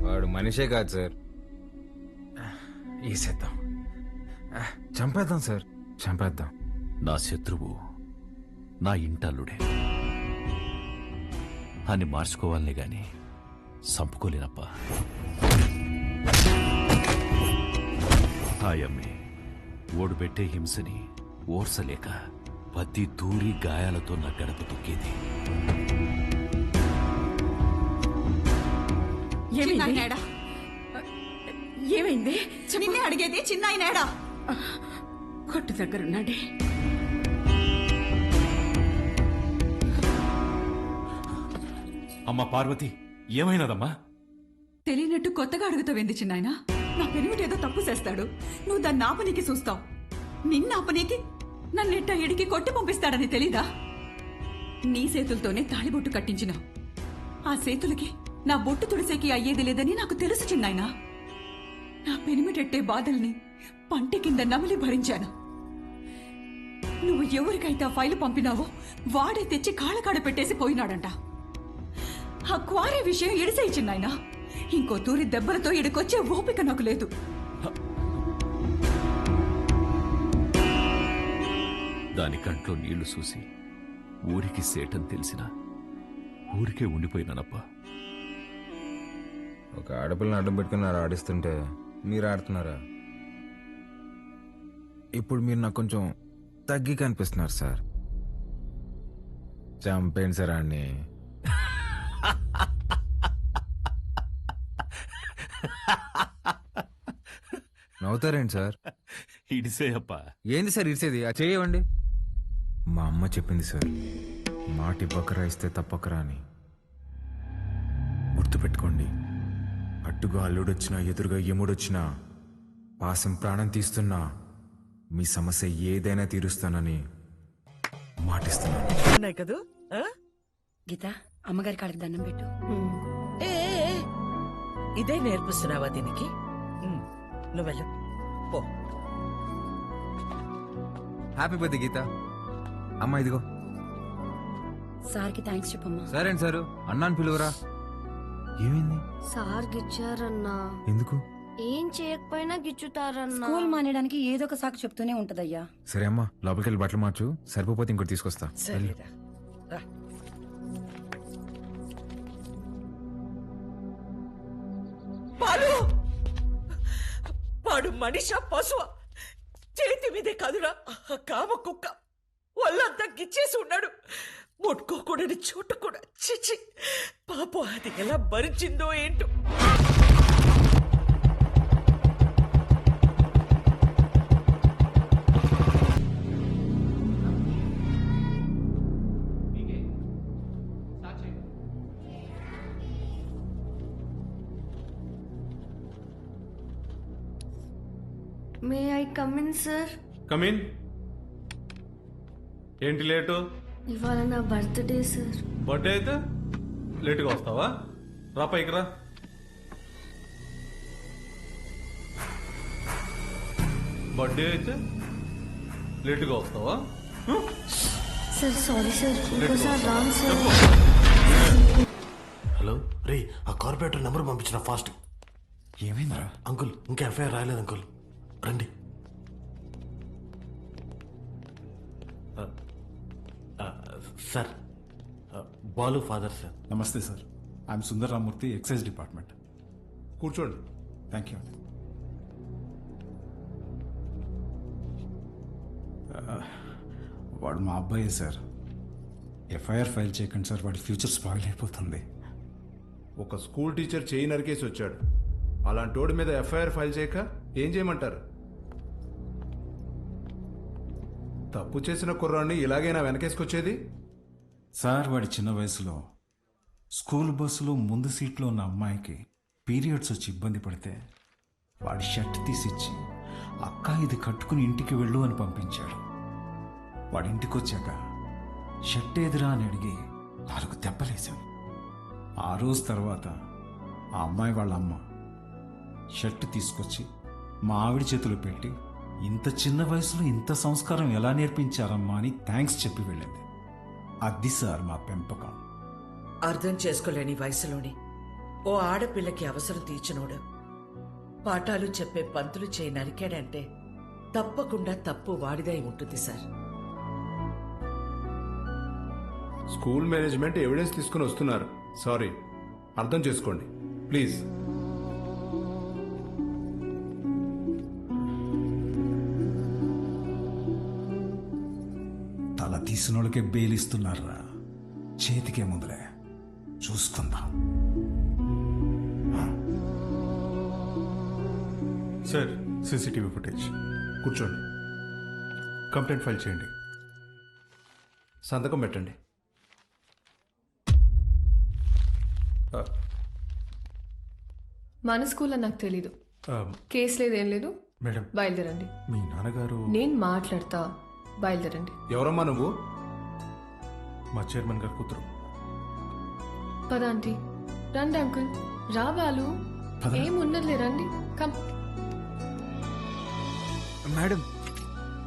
వాడు మనిషే కాదు సార్. వేసేద్దాం, చంపేద్దాం సార్, చంపేద్దాం. నా శత్రువు నా ఇంటల్లుడే. అని మార్చుకోవాలనే గాని సంపుకోలేనప్పా. ఆయమ్మే ఓడిపెట్టే హింసని ఓర్సలేక పత్తి దూరి గాయాలతో నా గడప తొక్కేది. ఏమైంది? నిన్నే అడిగేది చిన్నాయనేడా? కొట్టు దగ్గరున్నాడే. అమ్మా పార్వతి, ఏమైనదమ్మా? తెలియనట్టు కొత్తగా అడుగుతావేంది చిన్నాయన? నా పెనిమిటి ఏదో తప్పు చేస్తాడు, నువ్వు దాన్ని ఆపనీకి చూస్తావు. నిన్న ఆపనీకి నన్నెట్ట ఎడికి కొట్టి పంపిస్తాడని తెలీదా? నీ చేతులతోనే తాళిబొట్టు కట్టించినావు. ఆ చేతులకి నా బొట్టు తుడిసేకి అయ్యేది లేదని నాకు తెలుసు చిన్నాయన. నా పెనిమిటెట్టే బాధల్ని పంట కింద నమిలి భరించాను. నువ్వు ఎవరికైతే ఆ ఫైలు పంపినావో వాడే తెచ్చి కాళ్ళకాడ పెట్టేసి పోయినాడంట. ఆ క్వారీ విషయం ఎడిసేయి చిన్నాయన. ఇంకో తూరి దెబ్బలతో ఇడికొచ్చే ఓపిక నాకు లేదు. దాని కంట్లో నీళ్లు చూసి ఊరికి సేటని తెలిసినా ఊరికే ఉండిపోయినానప్పా. ఒక ఆడపిల్లని అడ్డం పెట్టుకున్నారు ఆడిస్తుంటే మీరు ఆడుతున్నారా? ఇప్పుడు మీరు నాకు కొంచెం తగ్గి కనిపిస్తున్నారు సార్. చంపేయండి సార్ అన్ని. నవ్వుతారేంటి సార్? ఇడిసేయప్పా. ఏంది సార్ ఇడిసేది? ఆ చేయవండి. మా అమ్మ చెప్పింది సార్, మాట ఇవ్వకరా ఇస్తే తప్పకరా అని. గుర్తుపెట్టుకోండి, అట్టుగా అల్లుడొచ్చినా ఎదురుగా యముడొచ్చినా పాసం ప్రాణం తీస్తున్నా మీ సమస్య ఏదైనా తీరుస్తానని మాటిస్తున్నాను. కదూ గీత, అమ్మగారి కాళ్ళకి దండం పెట్టు. ఏ ఏ, ఏ, ఇదే నేర్పిస్తున్నావా దీనికి? నువ్వెళ్ళు పో. హ్యాపీ బర్త్డే గీత. అమ్మ ఇదిగో. సార్కి థ్యాంక్స్ చెప్పమ్మా. సరే అండి సారు, అన్నాను పిలువరా. ఏమైంది? సార్ గిచ్చారన్నా. ఎందుకు? ఏం చేయకపోయినా గిచ్చుతారన్నా. స్కూల్ మానేయడానికి ఏదో ఒక సాకు చెప్తూనే ఉంటదయ్యా. సరే అమ్మా, లోపలికి వెళ్ళి బట్టలు మార్చు. సరిపోతే ఇంకోటి తీసుకొస్తా. సరేరా రా. బాలు, వాడు మనిష పశువ? చేతి మీదే కాదురా కామ కుక్క. వాళ్ళంతా గిచ్చేసి ఉన్నాడు. ముట్టుకోకూడని చోటు కూడా. చిచి పాపం, అది ఎలా భరించిందో ఏంటో. May I come in sir? Come in. ఏంటి లేటు? ఇవాళ నా బర్త్డే సార్. బర్త్డే అయితే లేటుగా వస్తావా? రా పైకి రా. బర్త్డే అయితే లేటుగా వస్తావా? సార్ సారీ సార్, ఇంకోసారి రాను సార్. హలో రే, ఆ కార్పొరేటర్ నెంబర్ పంపించిన ఫాస్ట్. ఏమైందా అంకుల్? ఇంకా ఎఫ్ఐఆర్ రాయలేదు అంకుల్, రండి. Sir, Balu father sir. నమస్తే sir, I'm Sundar Ramurthy, excise department. కూర్చోండి. Thank you. వాడు మా అబ్బాయే సార్. ఎఫ్ఐఆర్ ఫైల్ చేయకండి సార్, వాడి ఫ్యూచర్ స్పాయిల్ అయిపోతుంది. ఒక స్కూల్ టీచర్ చేయి నరికేసి వచ్చాడు. అలాంటి వాడి మీద ఎఫ్ఐఆర్ ఫైల్ చేయక ఏం చేయమంటారు? తప్పు చేసిన కుర్రాన్ని ఇలాగైనా వెనకేసుకొచ్చేది? సార్, వాడి చిన్న వయసులో స్కూల్ బస్సులో ముందు సీట్లో ఉన్న అమ్మాయికి పీరియడ్స్ వచ్చి ఇబ్బంది పడితే వాడి షర్ట్ తీసిచ్చి, అక్క ఇది కట్టుకుని ఇంటికి వెళ్ళు అని పంపించాడు. వాడి ఇంటికి వచ్చాక షర్ట్ ఏదిరా అని అడిగి 4 దెబ్బలేశాం. ఆ రోజు తర్వాత ఆ అమ్మాయి వాళ్ళ అమ్మ షర్ట్ తీసుకొచ్చి మా ఆవిడ చేతిలో పెట్టి, ఇంత చిన్న వయసులో ఇంత సంస్కారం ఎలా నేర్పించారమ్మా అని థ్యాంక్స్ చెప్పి వెళ్ళింది. అది సార్ మా పెంపకం. అర్థం చేసుకోలేని వయసులోని ఓ ఆడపిల్లకి అవసరం తీర్చినోడు పాఠాలు చెప్పే పంతులు చేయి నరికాడంటే తప్పకుండా తప్పు వాడిదై ఉంటుంది సార్. స్కూల్ మేనేజ్మెంట్ ఎవిడెన్స్ తీసుకుని వస్తున్నారు. సారీ, అర్థం చేసుకోండి ప్లీజ్. తల తీసినోళ్ళకే బెయిలిస్తున్నారా, చేతికే ముందులే చూసుకుందాం. Sir, CCTV footage. కూర్చోండి. కంప్లైంట్ ఫైల్ చేయండి. సంతకం పెట్టండి. మన స్కూల్లో నాకు తెలీదు. కేసు లేదు, ఏం లేదు. మేడం, బయలుదేరండి. మీ నాన్నగారు. నేను మాట్లాడతా, బయలుదేరండి. ఎవరమ్మా నువ్వు? మా చైర్మన్ గారు కూతురు. పద ఆంటీ. రండి అంకుల్. రా బాలు. ఏమున్నదిలే, రండి. Come. Madam,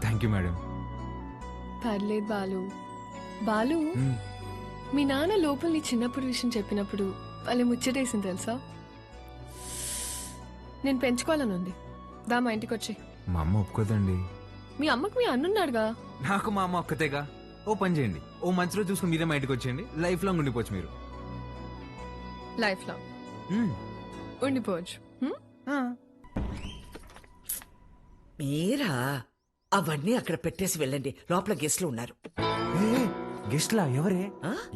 thank you madam. పర్లేదు బాలు. బాలు, మీ నాన్న లోపల నీ చిన్నప్పుడు విషయం చెప్పినప్పుడు వాళ్ళు ముచ్చటేసింది తెలుసా? నేను పెంచుకోవాలని ఉంది. దా మా ఇంటికి వచ్చి. మా అమ్మ ఒప్పుకోదండి. మీ అమ్మకు మీ అన్నున్నాడుగా. నాకు మా అమ్మ ఒక్కతేగా. ఓ పని చేయండి, ఓ మంచి రోజు చూసుకుని మీరే మా ఇంటికి వచ్చేయండి. లైఫ్ లాంగ్ ఉండిపోవచ్చు మీరు. లైఫ్ లో ఉండిపోవచ్చు. మీరా అవన్నీ అక్కడ పెట్టేసి వెళ్ళండి, లోపల గెస్ట్లు ఉన్నారు. గెస్ట్లా? ఎవరే?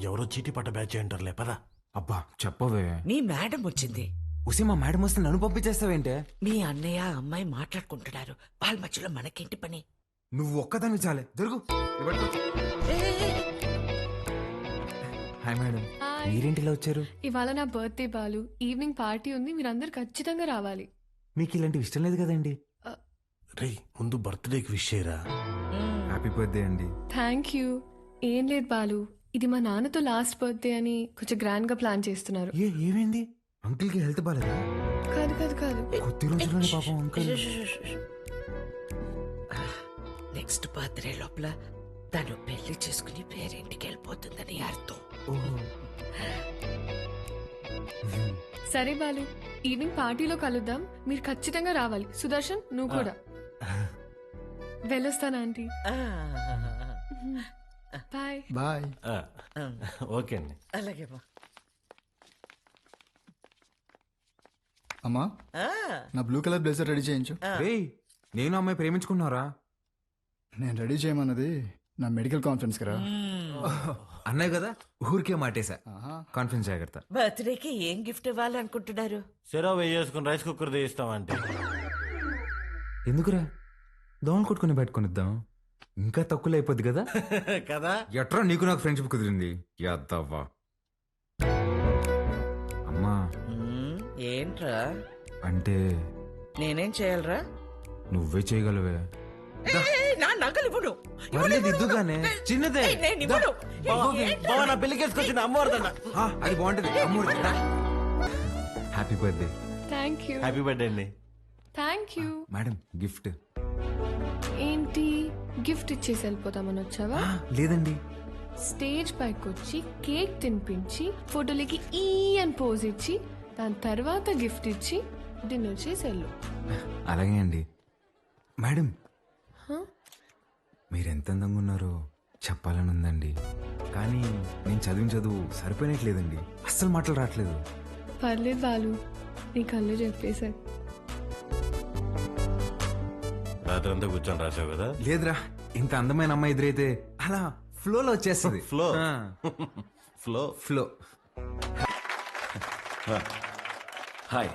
ఎవరో చీటీ పట్ట బ్యాచ్ అంటారులే, పదా. అబ్బా చెప్పవే. మీ మేడం వచ్చింది. ఉసి మా మేడం వస్తే నన్ను పంపించేస్తావేంటే? మీ అన్నయ్య అమ్మాయి మాట్లాడుకుంటున్నారు, వాళ్ళ మధ్యలో మనకేంటి పని? నువ్వు ఒక్కదాన్ని చాలే. దొరుకు. హాయ్ మేడం, మీరేంటిలా వచ్చారు? ఇవాళ నా బర్త్డే బాలు. ఈవినింగ్ పార్టీ ఉంది, మీరందరూ ఖచ్చితంగా రావాలి. మీకు ఇలాంటివి ఇష్టం లేదు కదండి. రే, ముందు బర్త్డేకి విష్ చేయరా. హ్యాపీ బర్త్డే అండి. Thank you. ఏం లేదు బాలు, ఇది మా నాన్నతో లాస్ట్ బర్త్డే అని కొంచెం గ్రాండ్ గా ప్లాన్ చేస్తున్నారు. ఏమైంది? అంకుల్ కి హెల్త్ బాలేదా? కాదు కాదు కాదు, కొద్ది రోజుల్లోనే పాపం అంకుల్. నెక్స్ట్ బర్త్డే లోపల తను పెళ్లి చేసుకుని పేరింటికి వెళ్ళిపోతుందని అర్థం. సరే బాలు, ఈవినింగ్ పార్టీలో కలుద్దాం. మీరు ఖచ్చితంగా రావాలి. సుదర్శన్, నువ్వు కూడా. వెళ్ళొస్తాను ఆంటీ. బాయ్. బాయ్. ఓకే అండి. అలాగే. అమ్మా, నా బ్లూ కలర్ బ్లేజర్ రెడీ చేయించు. నేను అమ్మాయి ప్రేమించుకున్నారా? నేను రెడీ చేయమన్నది నా మెడికల్ కాన్ఫరెన్స్ కదా. అన్నాయి కదా, ఊరికే మాటేశా. కాన్ఫరెన్స్ జాగ్రత్త. బర్త్డేకి ఏం గిఫ్ట్ ఇవ్వాలనుకుంటున్నారు? సెరో వేసుకుని రైస్ కుక్కర్ తీస్తామంటే. ఎందుకురా, దోమలు కొట్టుకుని పెట్టుకునిద్దాం. ఇంకా తక్కువలో అయిపోద్ది కదా. కదా. ఎట్రా నీకు నాకు ఫ్రెండ్షిప్ కుదిరింది. యాదవ్వా. అమ్మా, ఏంట్రా? అంటే నేనేం చేయాలరా? నువ్వే చేయగలవే. నా నగలు ఇవ్వను. ఇద్దుగానే చిన్నదే. నా పెళ్లికేసుకొచ్చిన అమ్మవారిదన్న. అది బాగుంటది. అమ్మవారి. Happy birthday. Thank you. Happy birthday అండి. Thank you. మేడం, గిఫ్ట్ ఏంటి? గిఫ్ట్ ఇచ్చేసి వెళ్ళిపోతామని వచ్చావా? లేదండి. స్టేజ్ పైకి వచ్చి కేక్ తినిపించి ఫోటోలకి ఈ అని పోజ్ ఇచ్చి దాని తర్వాత గిఫ్ట్ ఇచ్చి డిన్నర్ చేసి వెళ్ళు. అలాగే అండి. మేడం, మీరెంత అందంగా ఉన్నారో చెప్పాలని ఉందండి, కానీ నేను చదివిన చదువు సరిపోయినట్లేదండి. అస్సలు మాటలు రావట్లేదు. పర్లేదు బాలు, నీ కళ్ళు చెప్పేశారు. రాత్రంతా కూర్చొని రాసావు కదా. లేదురా, ఇంత అందమైన అమ్మాయి ఎదురైతే అలా ఫ్లోలో వచ్చేస్తుంది. Flow flow flow. Hi,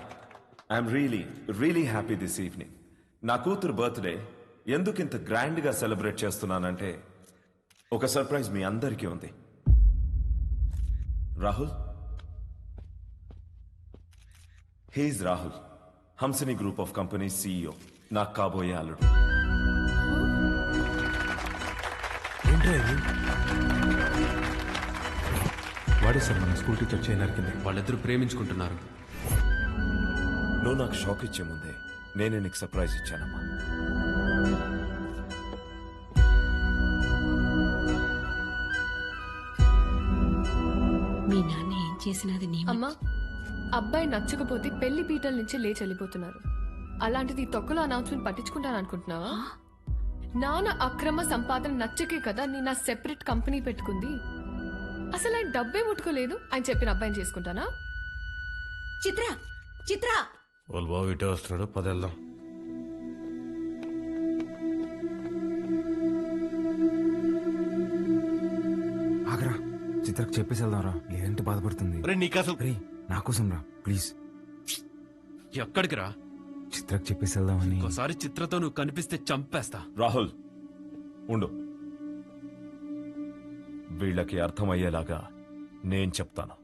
I'm really happy this evening. నా కూతురు బర్త్డే ఎందుకు ఇంత గ్రాండ్గా సెలబ్రేట్ చేస్తున్నానంటే ఒక సర్ప్రైజ్ మీ అందరికీ ఉంది. Rahul, he's Rahul, Hamsini group of company CEO, నాకు కాబోయే అల్లుడు. వాడే సార్ మన స్కూల్ టీచర్ చేయనరికింది. వాళ్ళిద్దరూ ప్రేమించుకుంటున్నారు. నువ్వు నాకు షాక్ ఇచ్చే ముందే నేనే నీకు సర్ప్రైజ్ ఇచ్చానమ్మా. మీ నాన్న ఏం చేసినది అమ్మా, అబ్బాయి నచ్చకపోతే పెళ్లి పీటల నుంచి లేచి వెళ్ళిపోతున్నారు. అలాంటిది తొక్కలో అనౌన్స్మెంట్ పట్టించుకుంటాను అనుకుంటున్నావా? నాన్న అక్రమ సంపాదన నచ్చకే కదా నేను నా సెపరేట్ కంపెనీ పెట్టుకుంది. అసలు ఆయన డబ్బే ముట్టుకోలేదు, ఆయన చెప్పిన అబ్బాయిని చేసుకుంటానా? చిత్ర చిత్ర వాళ్ళ బాబు ఇటే వస్తున్నాడు, పదెళ్దాం. ఆగరా, చిత్రకు చెప్పేసి వెళ్దాంరా, లేదంటే బాధపడుతుంది. నీకు అసలు నా కోసం రా ప్లీజ్. ఎక్కడికి రా? చిత్రకు చెప్పేసి వెళ్దామని. ఒకసారి చిత్రతో నువ్వు కనిపిస్తే చంపేస్తా. రాహుల్ ఉండు, వీళ్ళకి అర్థమయ్యేలాగా నేను చెప్తాను.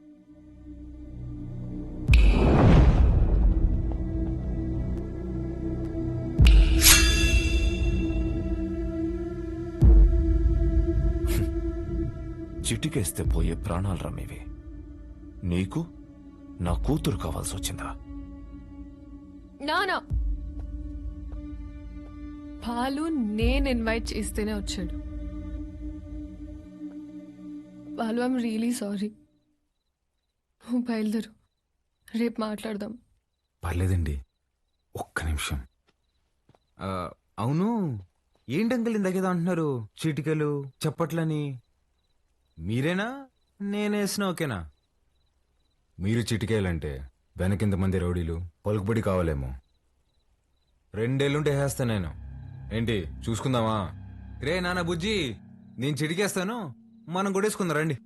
చిటికేస్తే పోయే ప్రాణాలు రమ్మేవి. నీకు నా కూతురు కావాల్సి వచ్చిందా? నానా బాలు నేను ఇన్వైట్ చేస్తేనే వచ్చాడు. Balu, I'm really sorry. నువ్వు బయలుదేరు, రేపు మాట్లాడదాం. పర్లేదండి, ఒక్క నిమిషం. అవును, ఏంటి అంకుల్ ఇందాకేదో అంటున్నారు, చీటికలు చప్పట్లని? మీరేనా నేనేసిన ఓకేనా? మీరు చిటికేయాలంటే వెనకింతమంది రౌడీలు పలుకుబడి కావాలేమో. 2 ఏళ్ళుంటే వేస్తాను నేను. ఏంటి చూసుకుందామా? రే నాన్న బుజ్జి, నేను చిటికేస్తాను, మనం కొట్టేసుకుందాం రండి.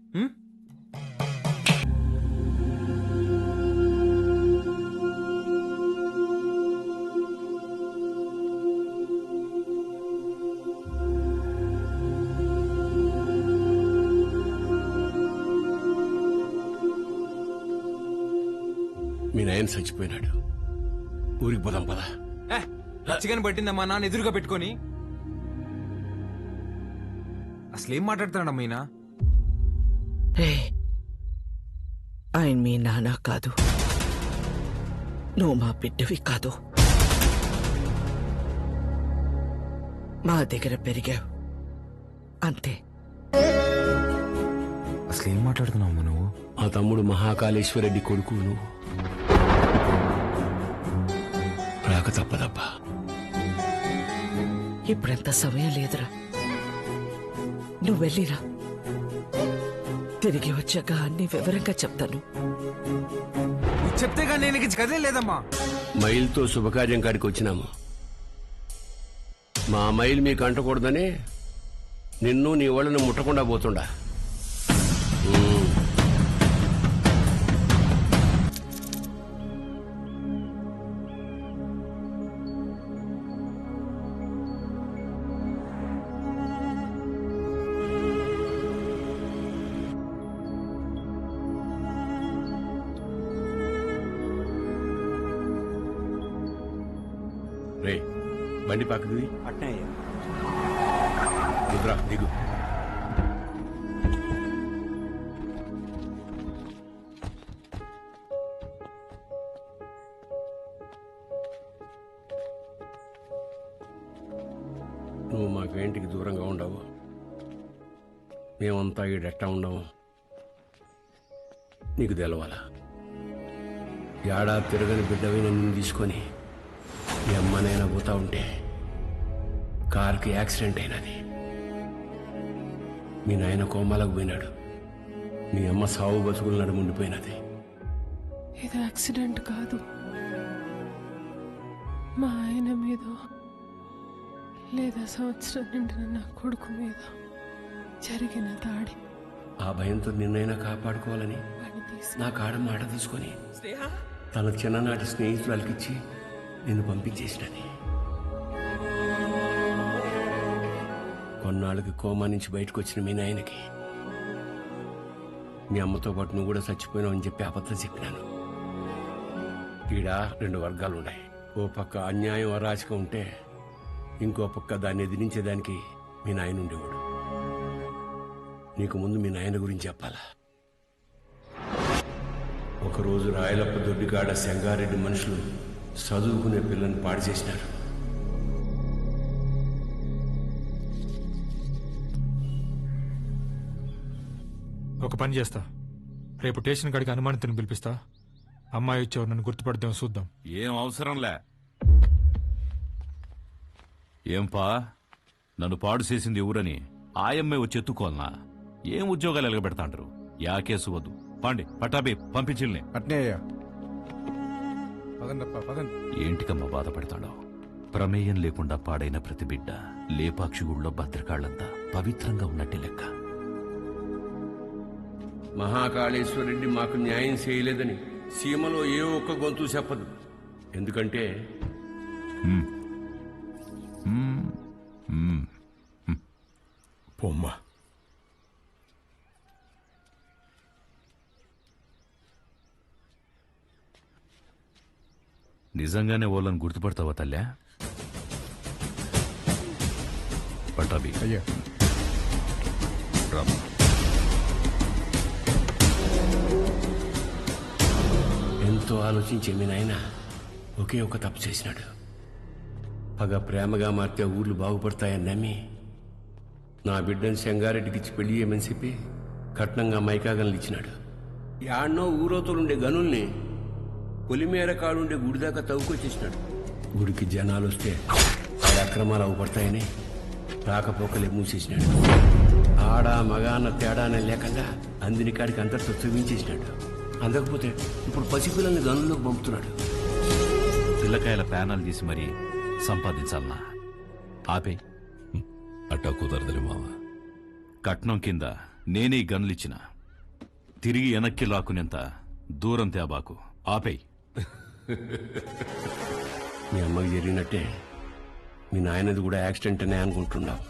మీ నాయన చచ్చిపోయినాడు, ఊరికి పోదాం పదా. చికెన్ పట్టిందమ్మా నాన్న ఎదురుగా పెట్టుకొని. అసలేం మాట్లాడుతున్నాడమ్మా ఈయన? ఆయన మీ నాన్న కాదు, నువ్వు మా బిడ్డవి కాదు. మా దగ్గర పెరిగావు అంతే. అసలేం మాట్లాడుతున్నావు నువ్వు? మా తమ్ముడు మహాకాళేశ్వరరెడ్డి కొడుకు నువ్వు. రాక తప్పదబ్బా. ఇప్పుడంత సమయం లేదురా, నువ్వు వెళ్ళిరా. తిరిగి వచ్చాక అన్ని వివరంగా చెప్తాను. చెప్తే కానీ నేను కదే లేదమ్మా. మైల్తో శుభకార్యం కాడికి వచ్చినాము. మా మైల్ మీకు అంటకూడదని నిన్ను నీ వాళ్ళని ముట్టకుండా పోతుండా. రే బండి పక్కది అట్నే దిగురా, దిగు. నువ్వు మాకేంటికి దూరంగా ఉండవు, మేమంతా ఈడెట్టా ఉండవు నీకు తెలవాలా. ఏడాది తిరగని బిడ్డవి నిన్ను తీసుకొని మీ అమ్మనైనా పోతా ఉంటే కారుకి యాక్సిడెంట్ అయినది. మీ నాయన కోమాలకు పోయినాడు, మీ అమ్మ సావు బతుకులు నడుముండిపోయినది. ఇది యాక్సిడెంట్ కాదు, మా ఆయన మీద లేదా సంవత్సరం నిండిన నా కొడుకు మీద జరిగిన దాడి. ఆ భయంతో నిన్నైనా కాపాడుకోవాలని నా కాడ మాట తీసుకొని తన చిన్ననాటి స్నేహితులకిచ్చి నిన్ను పంపించేసినది. కొన్నాళ్ళకి కోమా నుంచి బయటకు వచ్చిన మీ నాయనకి మీ అమ్మతో పాటు నువ్వు కూడా చచ్చిపోయినావు అని చెప్పి అబద్ధం చెప్పినాను. ఈడ 2 వర్గాలు ఉన్నాయి. ఓ పక్క అన్యాయం అరాచకం ఉంటే ఇంకో పక్క దాన్ని ఎదిరించేదానికి మీ నాయన ఉండేవాడు. నీకు ముందు మీ నాయన గురించి చెప్పాలా. ఒకరోజు రాయలప్ప దొడ్డిగాడ సెంగారెడ్డి మనుషులు చదువుకునే పిల్లని పాడు చేసినారు. ఒక పని చేస్తా, రేపు స్టేషన్ కాడికి అనుమానితుని పిలిపిస్తా. అమ్మాయి వచ్చేవారు నన్ను గుర్తుపడదాం, చూద్దాం. ఏం అవసరంలే. ఏంపా నన్ను పాడు చేసింది ఎవరని ఆయమ్మే వచ్చి ఎత్తుకోవాలనా? ఏం ఉద్యోగాలు ఎలగబెడతాండ్రు? యాకేసు వద్దు పాండి పటాబి పంపించిల్నే అట్నే అయ్యా పదండప్ప పదండి. ఏంటికమ్మా బాధపడతాడో ప్రమేయం లేకుండా పాడైన ప్రతి బిడ్డ లేపాక్షి గుళ్ళో భద్రకాళ్లంతా పవిత్రంగా ఉన్నట్టే లెక్క. మహాకాళేశ్వరుడి మాకు న్యాయం చేయలేదని సీమలో ఏ ఒక్క గొంతు చెప్పదు. ఎందుకంటే పొమ్మ నిజంగానే ఓళ్ళని గుర్తుపడతావా తల్లా? పటాబి అయ్యా రామ్మా. ఎంతో ఆలోచించే మీ నాయన ఒకే ఒక తప్పు చేసినాడు. పగ ప్రేమగా మార్తే ఊర్లు బాగుపడతాయని నమ్మి నా బిడ్డను సంగారెడ్డికిచ్చి పెళ్లి చేయమని చెప్పి కట్నంగా మైకాగన్లు ఇచ్చినాడు. యాడ్నో ఊరోతులుండే గనుల్ని పొలిమేర కాడుండే గుడి దాకా తవ్వుకొచ్చేసినాడు. గుడికి జనాలు వస్తే ఆ అక్రమాలు అవుపడతాయని రాకపోకలే మూసేసినాడు. ఆడ మగ అన్న తేడానే లేకుండా అందిని కాడికి అంతటితో చూపించేసినాడు. అందకపోతే ఇప్పుడు పసిపిల్లల్ని గనుల్లోకి పంపుతున్నాడు. పిల్లకాయల ప్యానాలు తీసి మరీ సంపాదించాలనా? ఆపే. అట్టా కుదరదులే మావ. కట్నం కింద నేనే గన్లిచ్చిన తిరిగి వెనక్కి లాక్కునేంత దూరం తేబాకు. ఆపేయ్. మీ అమ్మకి జరిగినట్టే మీ నాయనది కూడా యాక్సిడెంట్ అనే అనుకుంటున్నావు.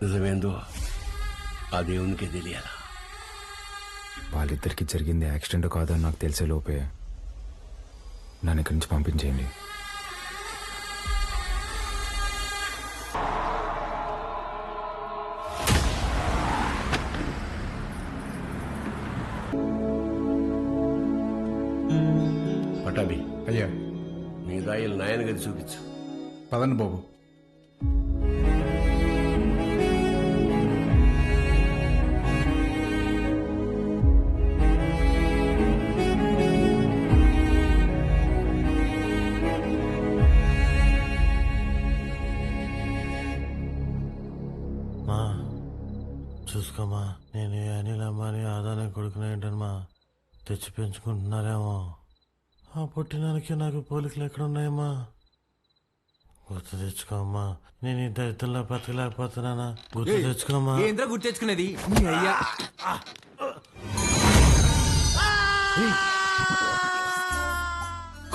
నిజమేందో ఆ దేవునికే తెలియాలా. వాళ్ళిద్దరికి జరిగింది యాక్సిడెంట్ కాదని నాకు తెలిసే లోపే నన్ను ఇక్కడి నుంచి పంపించేయండి. పటాబి అయ్యా మీ దాయిలు నాయన గది చూపించు. పదండి బాబు. మా చూసుకోమా, నేను అనిల్ అమ్మాని ఆదానే కొడుకునేంటమ్మా తెచ్చి పెంచుకుంటున్నారేమో. ఆ పుట్టినానికి నాకు పోలికలు ఎక్కడున్నాయమ్మా? గుర్తు తెచ్చుకోమ్మా. నేను ఈ దరిద్రంలో బతకలేకపోతున్నానా? గుర్తు తెచ్చుకోమ్మా. ఏంద్రా గుర్తు తెచ్చుకునేది? అయ్యా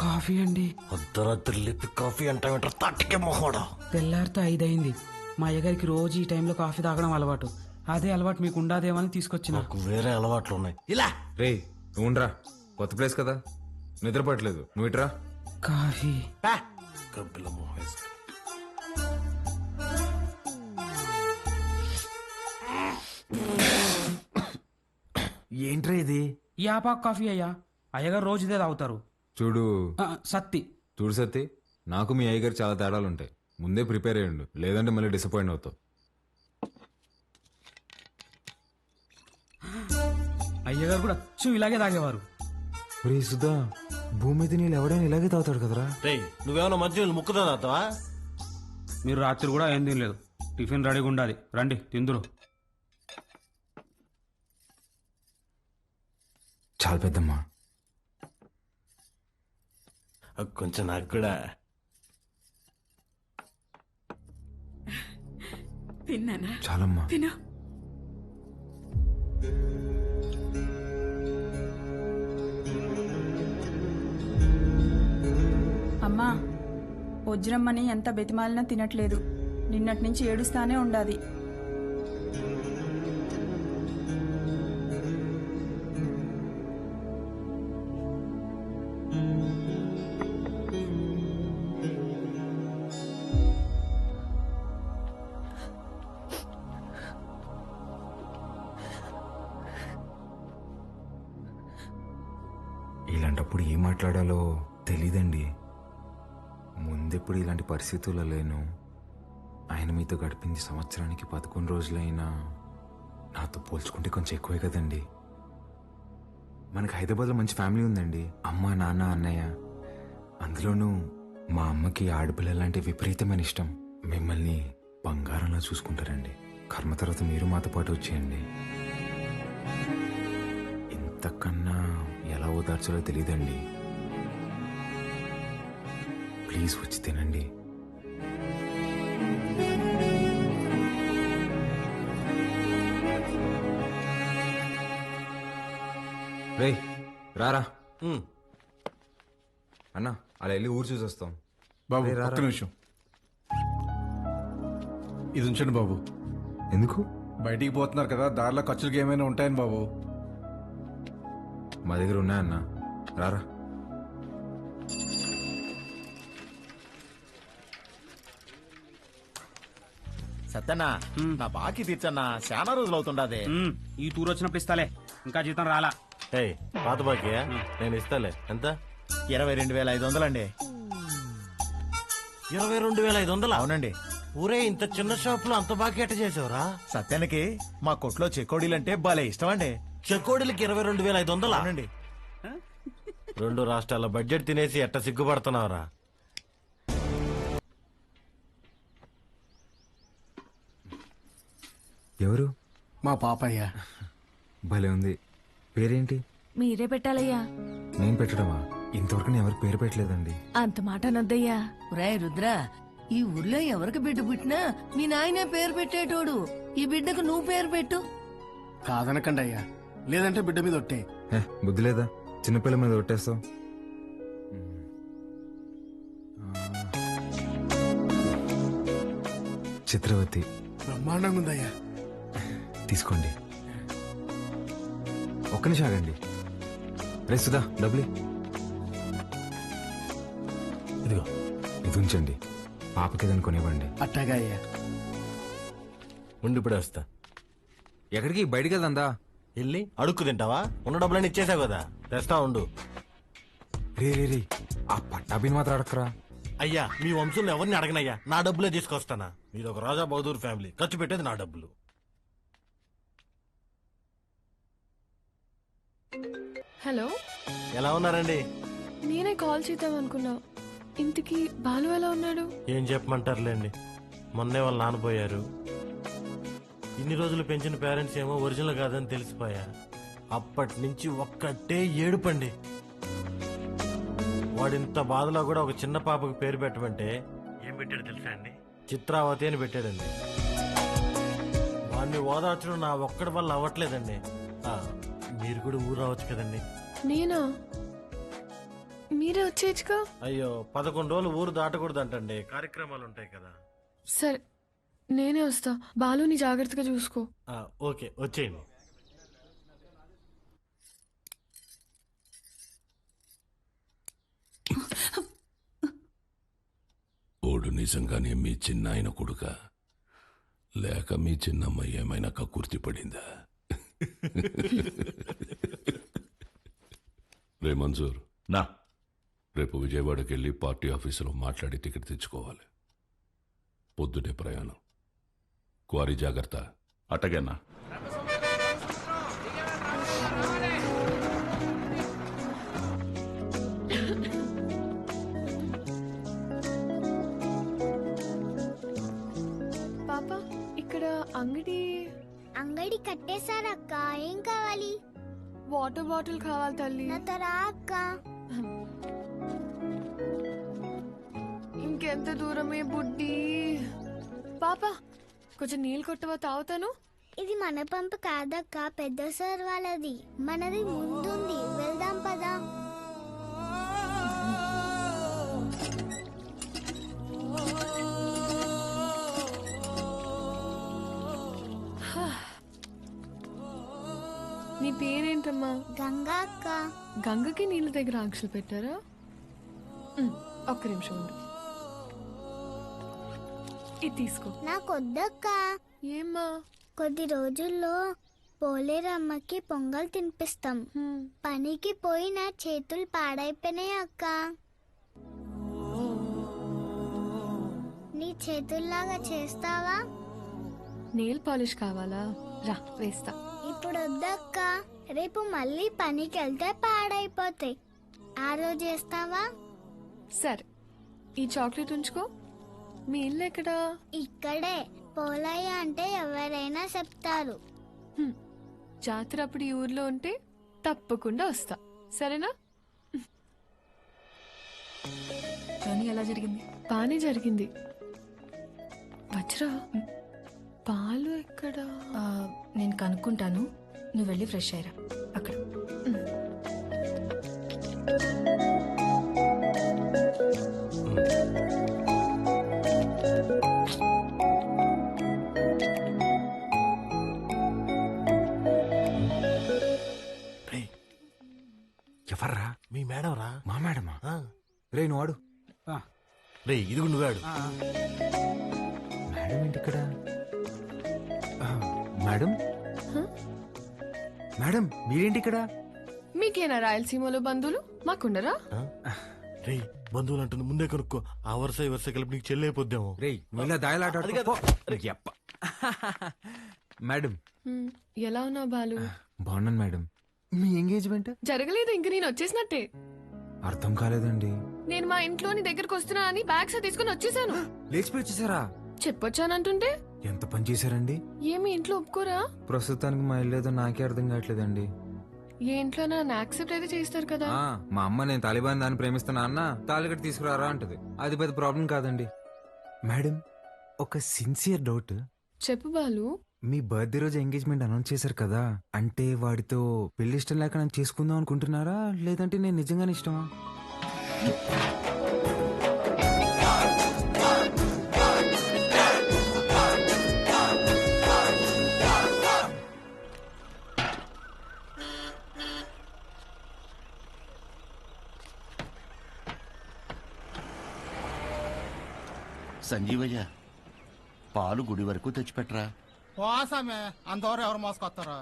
కాఫీ అండి. అర్ధరాత్రి లేపి కాఫీ అంటావేంటారు? తట్టుకే మొహోడా. తెల్లారితో 5 అయింది. మా అయ్యగారికి రోజు ఈ టైంలో కాఫీ తాగడం అలవాటు. అదే అలవాటు మీకు ఉండాదేమని తీసుకొచ్చిన. నాకు వేరే అలవాట్లు ఉన్నాయి. ఇలా రే నువ్వురా, కొత్త ప్లేస్ కదా, నిద్రపట్టలేదు. నువ్వు ఇట్రా. కాఫీ కబ్బిల మొహేస్. ఏంట్రా ఇది? యాపాక్ కాఫీ అయ్యా. అయ్యగారు రోజు ఇదే తాగుతారు. చూడు సత్తి. చూడు సత్తి, నాకు మీ అయ్యగారు చాలా తేడాలు ఉంటాయి. ముందే ప్రిపేర్ అయ్యండు, లేదంటే మళ్ళీ డిసప్పాయింట్ అవుతావు. అయ్యగారు కూడా ఇలాగే తాగేవారు. సుధా, భూమి మీద నీళ్ళు ఎవడైనా ఇలాగే తాగుతాడు కదరా. నువ్వేమన్నా మధ్య ముక్కుదా తాగుతావా? మీరు రాత్రి కూడా ఏం తినలేదు. టిఫిన్ రెడీగా ఉండాలి, రండి తిందురు. చాలా పెద్దమ్మా. కొంచెం నాకు కూడా. తిన్నానా? చాలమ్మా. తిను. అమ్మా, వజ్రమ్మని ఎంత బెతిమాలినా తినట్లేదు. నిన్నటి నుంచి ఏడుస్తానే ఉండాది. ఇలాంటప్పుడు ఏం మాట్లాడాలో తెలీదండి. ముందెప్పుడు ఇలాంటి పరిస్థితుల్లో లేను. ఆయన మీతో గడిపింది సంవత్సరానికి 11 రోజులైనా నాతో పోల్చుకుంటే కొంచెం ఎక్కువే కదండి. మనకు హైదరాబాద్లో మంచి ఫ్యామిలీ ఉందండి. అమ్మ, నాన్న, అన్నయ్య. అందులోనూ మా అమ్మకి ఆడపిల్లలంటే విపరీతమైన ఇష్టం. మిమ్మల్ని బంగారంలా చూసుకుంటారండి. కర్మ తర్వాత మీరు మాతో పాటు వచ్చేయండి. ఇంతకన్నా ఎలా ఓదార్చాలో తెలియదండి. ప్లీజ్ వచ్చి తినండి. రే రారా అన్నా, అలా వెళ్ళి ఊరు చూసి వస్తాం. బాబు రేయ్, రారా. ఒక్క నిమిషం ఇది ఉంచండి బాబు. ఎందుకు? బయటికి పోతున్నారు కదా, దారిలో ఖర్చులకి ఏమైనా ఉంటాయని బాబు. మా దగ్గర ఉన్నాయన్నా, రారా. సత్యన్నా, నా బాకీ తీర్చన్నా, చాలా రోజులు అవుతుండదే. ఈ టూర్ వచ్చినప్పుడు ఇస్తాలే, ఇంకా జీతం రాలా. ఏయ్, పాత బాకీయా? నేను ఇస్తాలే. ఎంత? 22,500 అండి. 22,500? అవునండి. ఊరే, ఇంత చిన్న షాప్ లో అంత బాకీ ఎట్ట చేసావురా? సత్యానికి మా కొట్లో చెకోడీలంటే భలే ఇష్టం అండి. చెకోడీలకి 22,500? అవునండి. 2 రాష్ట్రాల బడ్జెట్ తినేసి ఎట్ట సిగ్గుపడుతున్నావురా? ఎవరు? మా పాపయ్య. భలే ఉంది. పేరేంటి? మీరే పెట్టాలయ్యా. నేను పెట్టడమా? ఇంతవరకు నేను ఎవరికి పేరు పెట్టలేదండి. అంత మాట అనొద్దయ్యా. రాయ్ రుద్ర, ఈ ఊర్లో ఎవరికి బిడ్డ పుట్టినా మీ నాయనే పేరు పెట్టేటోడు. ఈ బిడ్డకు నువ్వు పేరు పెట్టు. కాదనకండి అయ్యా, లేదంటే బిడ్డ మీద ఒట్టే. బుద్ధి లేదా? చిన్నపిల్ల మీద కొట్టేస్తావు. చిత్రవతి. బ్రహ్మాండంగా ఉందయ్యా. తీసుకోండి. ఒక్క నిమిషం ఆగండి. రే సుధా, డబ్బులు ఇదిగో. ఇది ఉంచండి, పాపకి ఏదైనా కొనివ్వండి. అట్టాగా అయ్యా. ఉండి ఇప్పుడే వస్తా. ఎక్కడికి? బయటికి వెళ్దా? వెళ్ళి అడుక్కు తింటావా? ఉన్న డబ్బులన్నీ ఇచ్చేసావు కదా, తెస్తా ఉండు. రే రే రే, ఆ పట్టాభిని మాత్రం అడగరా. అయ్యా, మీ వంశంలో ఎవరిని అడగనయ్యా, నా డబ్బులే తీసుకొస్తానా. మీరు ఒక రాజా బహదూర్ ఫ్యామిలీ, ఖర్చు పెట్టేది నా డబ్బులు. హలో, ఎలా ఉన్నారండి? నేనే కాల్ చేద్దాం అనుకున్నా. ఇంటికి బాలు ఎలా ఉన్నాడు? ఏం చెప్పమంటారులేండి, మొన్నే వాళ్ళు నాన్నపోయారు. ఇన్ని రోజులు పెంచిన పేరెంట్స్ ఏమో ఒరిజినల్ కాదని తెలిసిపోయా. అప్పటి నుంచి ఒక్కటే ఏడుపండి. వాడింత బాధలో కూడా ఒక చిన్న పాపకు పేరు పెట్టమంటే ఏం పెట్టాడు తెలుసా అండి? చిత్రావతి అని పెట్టాడండి. వాడిని ఓదార్చడం నా ఒక్కడి వల్ల అవ్వట్లేదండి. మీరు కూడా ఊరు రావచ్చు కదండి. నేనా? మీరే వచ్చేయచ్చుగా. అయ్యో, 11 రోజులు ఊరు దాటకూడదంటండి, కార్యక్రమాలు ఉంటాయి కదా. సరే, నేనే వస్తా. బాలుని జాగ్రత్తగా చూసుకో. ఓకే, వచ్చేయండి. ఓడు నిజంగానే మీ చిన్నాయన కొడుక, లేక మీ చిన్నమ్మ ఏమైనా కక్కుర్తి పడిందా? రే మంజూర్, నా రేపు విజయవాడకి వెళ్ళి పార్టీ ఆఫీసులో మాట్లాడి టికెట్ తెచ్చుకోవాలి. పొద్దునే ప్రయాణం. క్వారీ జాగ్రత్త. అట్టగన్నా. పాప, ఇక్కడ అంగడి కట్టేశారక్క. ఏం కావాలి? వాటర్ బాటిల్ కావాలి తల్లి. నాతో రా అక్క. ఇంకెంత దూరమే బుడ్డి. పాప, కొంచెం నీళ్ళు కొట్టవా, తాగుతాను. ఇది మన పంపు కాదక్క, పెద్ద సార్ వాళ్ళది. మనది ముందుంది, వెళ్దాం పదా. నీ పేరేంటమ్మా? గంగా అక్క. గంగకి నీళ్ళ దగ్గర ఆంక్షలు పెట్టారా? ఒక్క నిమిషం ఉండు. ఇది తీసుకో. నాకొద్దక్క. ఏమ్మా? కొద్ది రోజుల్లో పోలేరమ్మకి పొంగల్ తినిపిస్తాం. పనికి పోయి నా చేతులు పాడైపోయినాయి అక్క. నీ చేతుల్లాగా చేస్తావా? నెయిల్ పాలిష్ కావాలా? రా, వేస్తా. ఇప్పుడు వద్దక్క, రేపు మళ్ళీ పనికి వెళ్తే పాడైపోతాయి. ఆ రోజు చేస్తావా? సరే, ఈ చాక్లెట్ ఉంచుకో. మీ ఇల్లు ఎక్కడా? ఇక్కడే. పోలయ్య అంటే ఎవరైనా చెప్తారు. జాతర అప్పుడు ఈ ఊర్లో ఉంటే తప్పకుండా వస్తా, సరేనా? జర్నీ ఎలా జరిగింది? బానే జరిగింది. వజ్రా, పాలు ఎక్కడా? నేను కనుక్కుంటాను, నువ్వు వెళ్ళి ఫ్రెష్ అయ్యరా అక్కడ. ఎవర్రా? మీ మేడం రా. మా మేడమా? రే నువ్వు ఆడు. రే ఇది నువ్వాడు. మేడం ఏంటి ఇక్కడ? మేడం మేడం మీరేంటి ఇక్కడ? మీకేనా రాయలసీమలో బంధువులు? మాకుండరా? రే బంధువులు అంటుంది ముందే కనుక్కో. ఆ వరుస ఈ వరుస కలిపి నీకు చెల్లైపోద్దాము. రే నువ్వు ఇలా దాయలాట మేడం. ఎలా ఉన్నావు బాలు? బాగున్నాను మేడం. మీ ఎంగేజ్మెంట్ జరగలేదు, ఇంక నేను వచ్చేసినట్టే. అర్థం కాలేదండి. నేను మా ఇంట్లో నీ దగ్గరకు వస్తున్నా అని బ్యాగ్స్ తీసుకుని వచ్చేసాను. లేచిపోయి వచ్చేసారా? చెప్పొచ్చానంటుంటే ఎంత పని చేశారండి? ఏమి ఇంట్లో ఒప్పుకోరా? ప్రస్తుతానికి మా ఇల్లు ఏదో నాకే అర్థం కావట్లేదండి. ఏ ఇంట్లో నన్ను యాక్సెప్ట్ అయితే చేస్తారు కదా. మా అమ్మ నేను తాలిబాన్ దాన్ని ప్రేమిస్తున్నా అన్న తాలిగట్టు తీసుకురారా అంటది. అది పెద్ద ప్రాబ్లం కాదండి. మేడం ఒక సిన్సియర్ డౌట్. చెప్పు బాలు. మీ బర్త్డే రోజు ఎంగేజ్మెంట్ అనౌన్స్ చేశారు కదా, అంటే వాడితో పెళ్లి ఇష్టం లేక నన్ను చేసుకుందాం అనుకుంటున్నారా, లేదంటే నేను నిజంగానే ఇష్టమా? సంజీవయ్య, పాలు గుడి వరకు తెచ్చిపెట్టరా. పోసామే అంతవరకు ఎవరు మోసుకొస్తారా?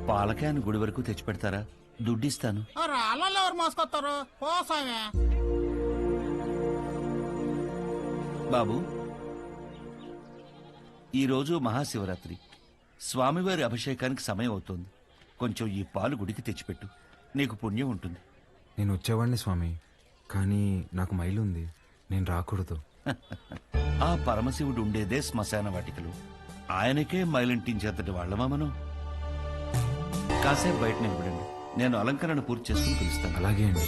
పాల క్యాన్ గుడి వరకు తెచ్చిపెడతారా? దుడ్డిస్తాను. రాళ్ళల్లో ఎవరు మోసుకొస్తారు? పోసామే. బాబు, ఈరోజు మహాశివరాత్రి, స్వామివారి అభిషేకానికి సమయం అవుతోంది. కొంచెం ఈ పాలు గుడికి తెచ్చిపెట్టు, నీకు పుణ్యం ఉంటుంది. నేను వచ్చేవాడిని స్వామి, కానీ నాకు మైలు ఉంది, నేను రాకూడదు. ఆ పరమశివుడు ఉండేదే శ్మశాన వాటికలు. ఆయనకే మైలింటించేంతటి వాళ్ళమా మనం? కాసేపు బయట నిలబడండి, నేను అలంకరణ పూర్తి చేసుకుని పిలుస్తాను. అలాగే అండి.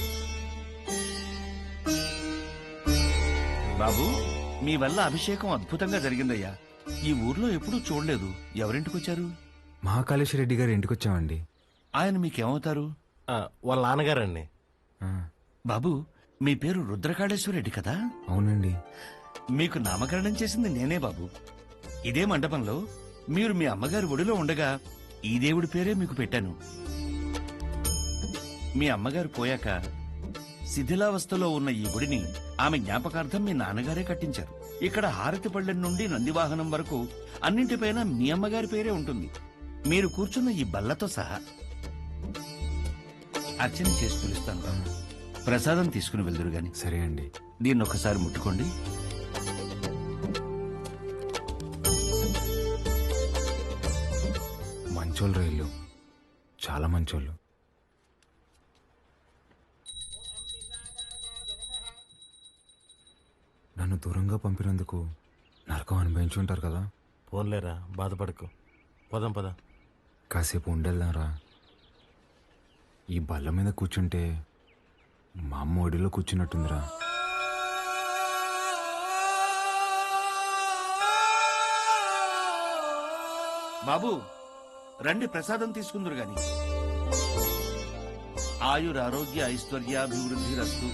బాబు, మీ వల్ల అభిషేకం అద్భుతంగా జరిగిందయ్యా. ఈ ఊర్లో ఎప్పుడూ చూడలేదు. ఎవరింటికొచ్చారు? మహాకాళేశ్వర రెడ్డి గారి ఇంటికి వచ్చామండి. ఆయన మీకేమవుతారు? వాళ్ళ నాన్నగారండి. బాబు, మీ పేరు రుద్రకాళేశ్వర రెడ్డి కదా? అవునండి. మీకు నామకరణం చేసింది నేనే బాబు. ఇదే మండపంలో మీరు మీ అమ్మగారి ఒడిలో ఉండగా ఈ దేవుడి పేరే మీకు పెట్టాను. మీ అమ్మగారు పోయాక శిథిలావస్థలో ఉన్న ఈ గుడిని ఆమె జ్ఞాపకార్థం మీ నాన్నగారే కట్టించారు. ఇక్కడ హారతి పళ్ళెం నుండి నందివాహనం వరకు అన్నింటిపైన మీ అమ్మగారి పేరే ఉంటుంది. మీరు కూర్చున్న ఈ బల్లతో సహా. అర్చన చేసి పిలుస్తాను. ప్రసాదం తీసుకుని వెళ్దురు గాని. సరే అండి. దీన్ని ఒకసారి ముట్టుకోండి. మంచోళ్ళు రైళ్ళు, చాలా మంచోళ్ళు. నన్ను దూరంగా పంపినందుకు నరకం అనుభవించి ఉంటారు కదా. పోన్లేరా, బాధపడకు. పదం పద. కాసేపు ఉండేద్దాంరా. ఈ బల్ల మీద కూర్చుంటే మా అమ్మ ఒడిలో కూర్చున్నట్టుందిరా. బాబు, రండి, ప్రసాదం తీసుకుందరు గాని. ఆయురారోగ్య ఐశ్వర్యాభివృద్ధి రస్తు.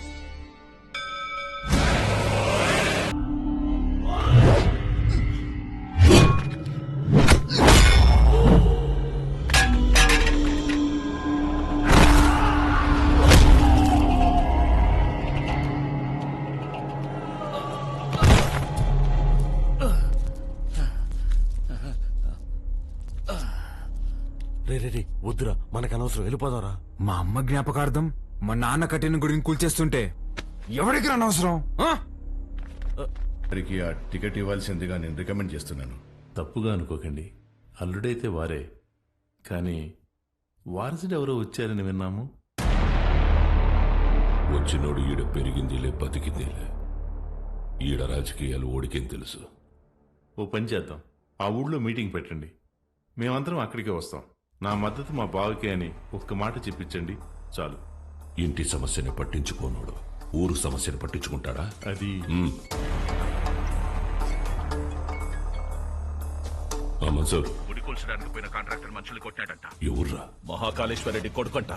రే వద్దురా, మనకు అనవసరం, వెళ్ళిపోదారా. మా అమ్మ జ్ఞాపకార్థం మా నాన్న కట్టిన గుడిని కూల్చేస్తుంటే ఎవరికి అనవసరం? వారికి ఆ టికెట్ ఇవ్వాల్సిందిగా నేను రికమెండ్ చేస్తున్నాను. తప్పుగా అనుకోకండి, అల్లుడైతే వారే, కానీ వారసుడు ఎవరో వచ్చారని విన్నాము. వచ్చినోడు ఈడ పెరిగిందిలే బతికిందిలే. ఈడ రాజకీయాలు ఓడికేం తెలుసు. ఓ పని చేద్దాం, ఆ ఊళ్ళో మీటింగ్ పెట్టండి, మేమందరం అక్కడికే వస్తాం. నా మద్దతు మా బావకే అని ఒక్క మాట చెప్పించండి చాలు. ఇంటి సమస్యని పట్టించుకోనోడు ఊరు సమస్యను పట్టించుకుంటాడా? అది ఉడికొల్చడానికి పోయిన కాంట్రాక్టర్ మనుషులు కొట్టాడంట. ఎవర్రా? మహాకాళేశ్వర రెడ్డి కొడుకంట.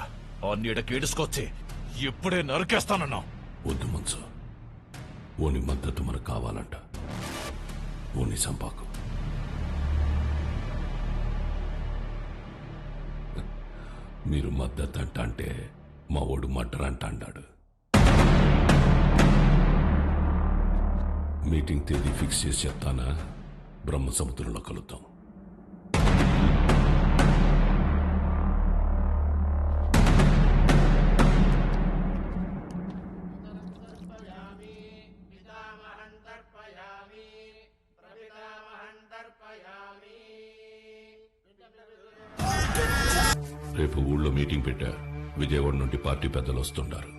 ఆ నీడకి ఏడుసుకొచ్చి ఇప్పుడే నరికేస్తానన్నా. వద్దు మనసు, ఓని మద్దతు మనకు కావాలంట. ఓని సంపాకు. మీరు మద్దతు అంట అంటే మా ఓడు మడ్డర్ అంట అన్నాడు. మీటింగ్ తేదీ ఫిక్స్ చేసి చెప్తానా? బ్రహ్మ సముద్రంలో కలుద్దాం. రేపు ఊళ్ళో మీటింగ్ పెట్టా. విజయవాడ నుండి పార్టీ పెద్దలు వస్తుంటారు.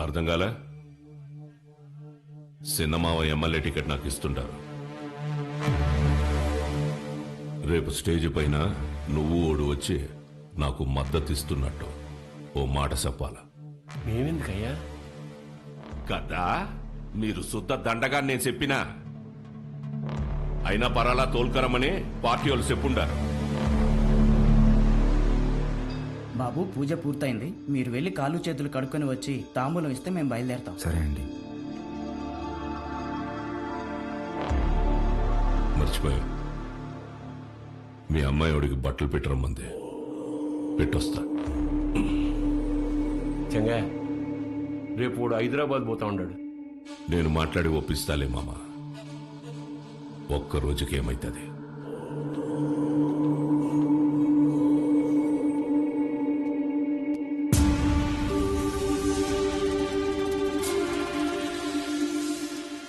అర్థం కాలే? సినిమావ ఎమ్మెల్యే టికెట్ నాకు ఇస్తుంటారు. రేపు స్టేజ్ పైన నువ్వు ఓడు వచ్చి నాకు మద్దతు ఇస్తున్నట్టు ఓ మాట చెప్పాలా? మేమెందుకయ్యా? కదా మీరు శుద్ధ దండగా నేను చెప్పినా. అయినా పరాలా తోల్కరమని పార్టీ వాళ్ళు చెప్పుండారు. బాబు, పూజ పూర్తయింది. మీరు వెళ్ళి కాళ్ళు చేతులు కడుక్కొని వచ్చి తాంబూలం ఇస్తే మేము బయలుదేరతాం. సరే అండి. మర్చిపోయా, మీ అమ్మాయి వాడికి బట్టలు పెట్టరమ్మంది. పెట్టొస్తా. చంగా, రేపు వాడు హైదరాబాద్ పోతా ఉన్నాడు. నేను మాట్లాడి ఒప్పిస్తాలే మామ. ఒక్క రోజుకి ఏమైతుంది?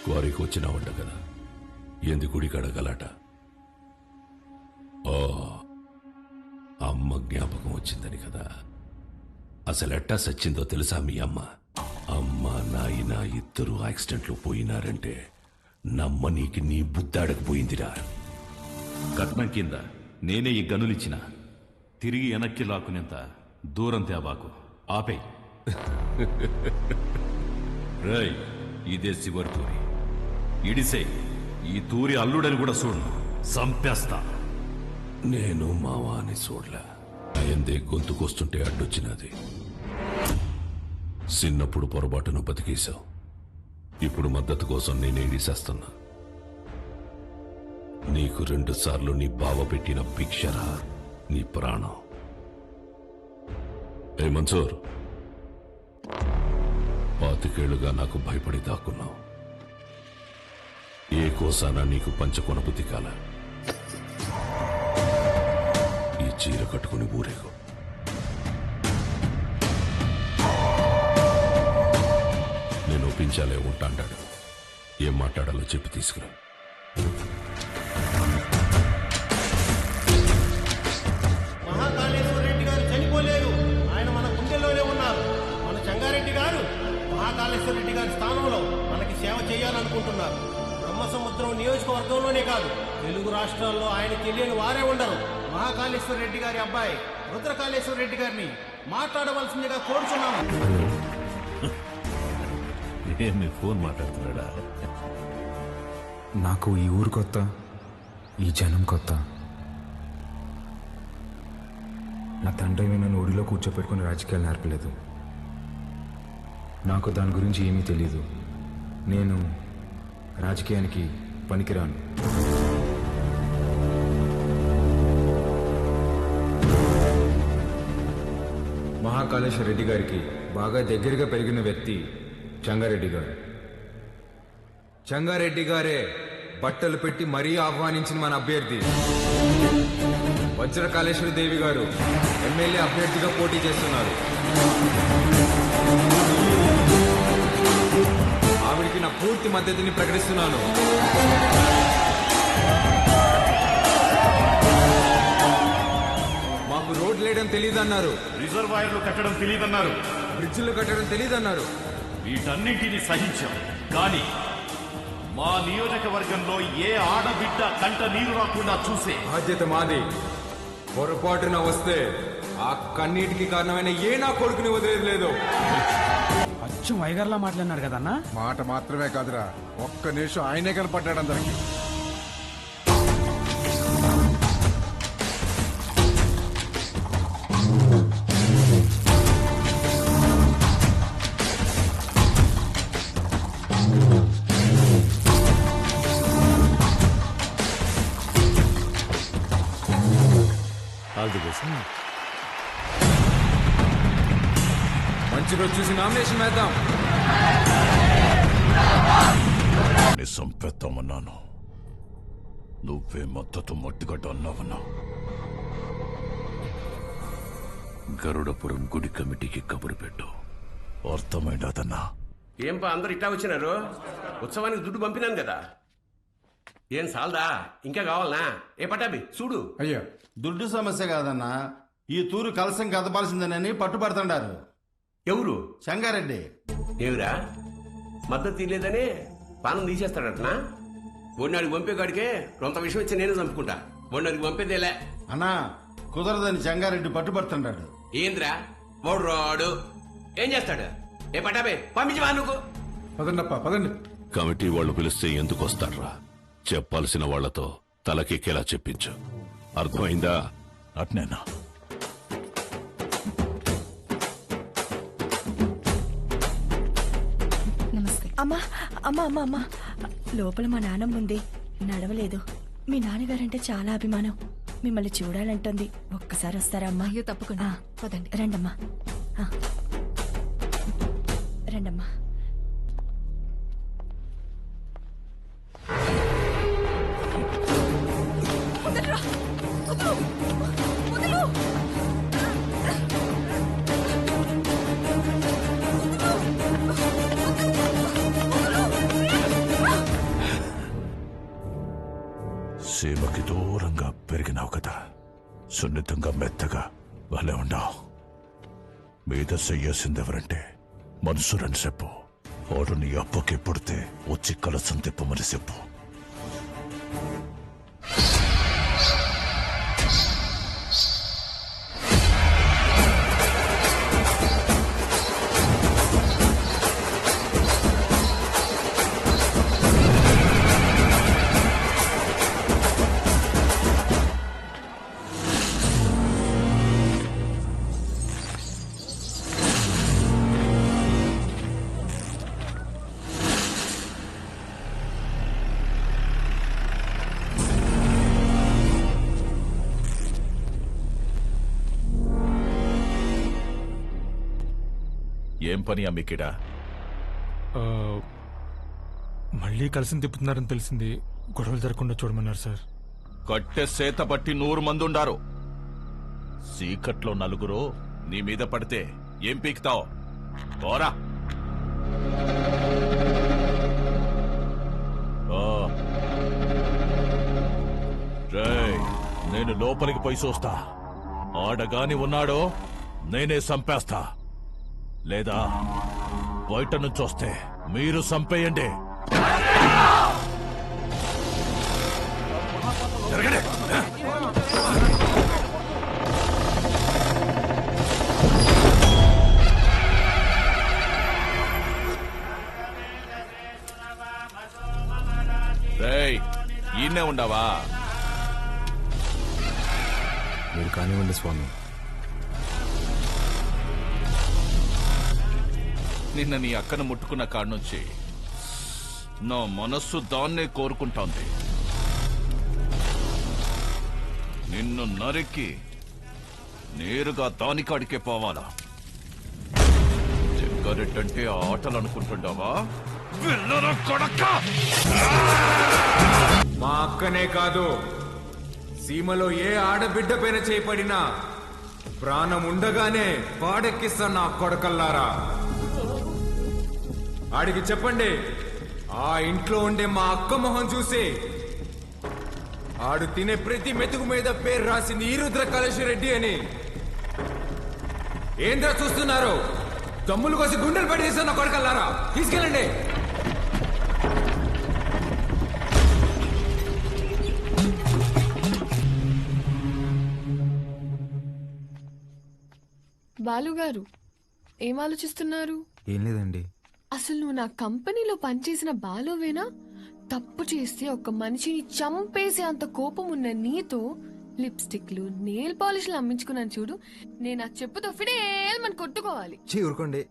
క్వారీకి వచ్చినావంట కదా, ఏంది గుడి కడగలాట? ఓ, అమ్మ జ్ఞాపకం వచ్చిందని కదా. అసలు ఎట్టా సచ్చిందో తెలుసా మీ అమ్మ? అమ్మ నాయన ఇద్దరు యాక్సిడెంట్లో పోయినారంటే నమ్మనీకి నీ బుద్ధాడకపోయిందిరా. కట్నం కింద నేనే ఈ గనులిచ్చిన. తిరిగి వెనక్కి లాక్కునేంత దూరం తేబాకు. ఆపే. రై, ఇదే శివరి తూరి. ఇడిసే ఈ తూరి అల్లుడని కూడా చూడు, సంపేస్తా. నేను మావాని చూడలే. అయందే గొంతుకొస్తుంటే అడ్డొచ్చినది. చిన్నప్పుడు పొరపాటును బతికేశావు. ఇప్పుడు మద్దతు కోసం నేనే ఇడిసేస్తున్నా. నీకు 2 సార్లు నీ బావ పెట్టిన భిక్షరా నీ ప్రాణం. ఏ మన్సూర్, 25 నాకు భయపడి దాక్కున్నావు. ఏ కోసానా నీకు పంచకొన బుద్ధి కాల. ఈ చీర కట్టుకుని ఊరేగు. నేను ఒప్పించాలే ఉంటాడు. ఏం మాట్లాడాలో చెప్పి తీసుకురా. మహాకాళేశ్వర రెడ్డి గారు చనిపోలేరు. ఆయన మన గుండెల్లోనే ఉన్నారు. మన చంగారెడ్డి గారు మహాకాళేశ్వర రెడ్డి గారి స్థానంలో మనకి సేవ చేయాలనుకుంటున్నారు. బ్రహ్మసముద్రం నియోజకవర్గంలోనే కాదు, తెలుగు రాష్ట్రాల్లో ఆయన తెలియని వారే ఉండరు. మహాకాళేశ్వర రెడ్డి గారి అబ్బాయి రుద్రకాళేశ్వర రెడ్డి గారిని మాట్లాడవలసిందిగా కోరుచున్నాము. మీ ఫోన్ మాట్లాడుతున్నాడా? నాకు ఈ ఊరు కొత్త, ఈ జనం కొత్త. నా తండ్రి నన్ను ఒడిలో కూర్చోపెట్టుకుని రాజకీయాలు నేర్పలేదు. నాకు దాని గురించి ఏమీ తెలీదు. నేను రాజకీయానికి పనికిరాను. మహాకాళేశ్వర రెడ్డి గారికి బాగా దగ్గరగా పెరిగిన వ్యక్తి చంగారెడ్డి గారు. చంగారెడ్డి గారే బట్టలు పెట్టి మరీ ఆహ్వానించిన మన అభ్యర్థి వజ్రకాళేశ్వరి దేవి గారు ఎమ్మెల్యే అభ్యర్థిగా పోటీ చేస్తున్నారు. ఆవిడికి నా పూర్తి మద్దతుని ప్రకటిస్తున్నాను. మాకు రోడ్లు వేయడం తెలియదన్నారు, రిజర్వాయర్లు కట్టడం తెలియదన్నారు, బ్రిడ్జిలు కట్టడం తెలియదన్నారు. వీటన్నింటినీ సహించాం. కానీ మా నియోజకవర్గంలో ఏ ఆడబిడ్డ కంట నీరు రాకుండా చూసే బాధ్యత మాది. పొరపాటున వస్తే ఆ కన్నీటికి కారణమైన ఏ నా కొడుకుని వదిలేదు లేదు. అచ్చం వైగర్లా మాట్లాడినాడు కదన్నా. మాట మాత్రమే కాదురా, ఒక్క నిమిషం ఆయనే కనపడ్డాడు అందరికి. మంచి రోజు చూసి నామినేషన్ వేద్దాం. సంపెత్తామన్నాను, నువ్వే మద్దతు మట్టిగడ్డ అన్నావన్నా. గరుడపురం గుడి కమిటీకి కబురు పెట్టు. అర్థమైందన్నా. ఏంపా అందరు ఇట్టా వచ్చినారు? ఉత్సవానికి దుడ్డు పంపినాను కదా, ఏం సాల్దా? ఇంకా కావాలనా? ఏ పటాబి చూడు. అయ్యో, దుడ్డు సమస్య కాదన్నా, ఈ తూరు కలసం కదపాల్సిందేనని పట్టుబడుతుండారు. ఎవరు? సంగారెడ్డి. ఏమిరా మద్దతు తీయలేదని పానం తీసేస్తాడటనా? ఒడినాడికి పంపేకాడికే కొంత విషయం వచ్చి నేను చంపుకుంటా. ఒడినాడికి పంపేదేలే అన్నా, కుదరదని సంగారెడ్డి పట్టుబడుతుండాడు. ఏంద్రా వాడు రాడు, ఏం చేస్తాడు? ఏ పటాబే పంపించవా నువ్వు? పదండప్ప పదండి. కమిటీ వాళ్ళు పిలిస్తే ఎందుకు వస్తాడ్రా? చెప్పాల్సిన వాళ్లతో తలకెక్కేలా చెప్పించు. అర్థమైందా? అట్నేనా? అమ్మా అమ్మా అమ్మా అమ్మా, లోపల మా నాన్నమ్మ ఉంది, నడవలేదు. మీ నాన్నగారంటే చాలా అభిమానం, మిమ్మల్ని చూడాలంటుంది. ఒక్కసారి వస్తారా అమ్మా? అయ్యో తప్పకుండా, పదండి. రండమ్మా, రండమ్మా. సీమకి దూరంగా పెరిగినావు కదా, సున్నితంగా మెత్తగా భలే ఉండావు. మీద చెయ్యాల్సిందెవరంటే మనుషురని చెప్పు. వాడు నీ అప్పకి పుడితే వచ్చి కలసం తిప్పమని చెప్పు. ఏం పని అమ్మికిడా? మళ్ళీ కలిసి తిప్పుతున్నారని తెలిసింది, గొడవలు జరగకుండా చూడమన్నారు సార్. కట్టె సేత బట్టి 100 మంది ఉండారు. సీకట్లో 4 నీ మీద పడితే ఏం పీకుతావు? పోరా. నేను లోపలికి పోయి చూస్తా. ఆడగాని ఉన్నాడో నేనే చంపేస్తా, లేదా బయట నుంచి వస్తే మీరు చంపేయండి. ఈయనే ఉండవా? మీరు కానివ్వండి స్వామి. నిన్న నీ అక్కను ముట్టుకున్న కాడ్నుంచి నా మనస్సు దాన్నే కోరుకుంటోంది. నిన్ను నరికి నేరుగా దానికాడికే పోవాలా? జగ్గారెడ్డంటే ఆటలు అనుకుంటుండవా? మా అక్కనే కాదు, సీమలో ఏ ఆడబిడ్డ పైన చేపడినా ప్రాణం ఉండగానే వాడెక్కిస్తా నా కొడకల్లారా. ఆడికి చెప్పండి, ఆ ఇంట్లో ఉండే మా అక్క మొహం చూసి ఆడు తినే ప్రతి మెతుకు మీద పేరు రాసింది ఈరుద్ర కళేశ్వరెడ్డి అని. ఏంద్రా చూస్తున్నారు? తమ్ములు కోసి గుండెలు పడేసా నా కొడకల్లారా. తీసుకెళ్ళండి. బాలుగారు ఏం ఆలోచిస్తున్నారు? ఏం లేదండి. అసలు నువ్వు నా కంపెనీలో పనిచేసిన బాలువేనా? తప్పు చేస్తే ఒక మనిషిని చంపేసే అంత కోపం ఉన్న నీతో లిప్స్టిక్లు నెయిల్ పాలిష్లు అమ్మించుకున్నాను చూడు. నేను ఆ చెప్పుతో ఫిడేల్మని కొట్టుకోవాలి. ఊరుకోండి.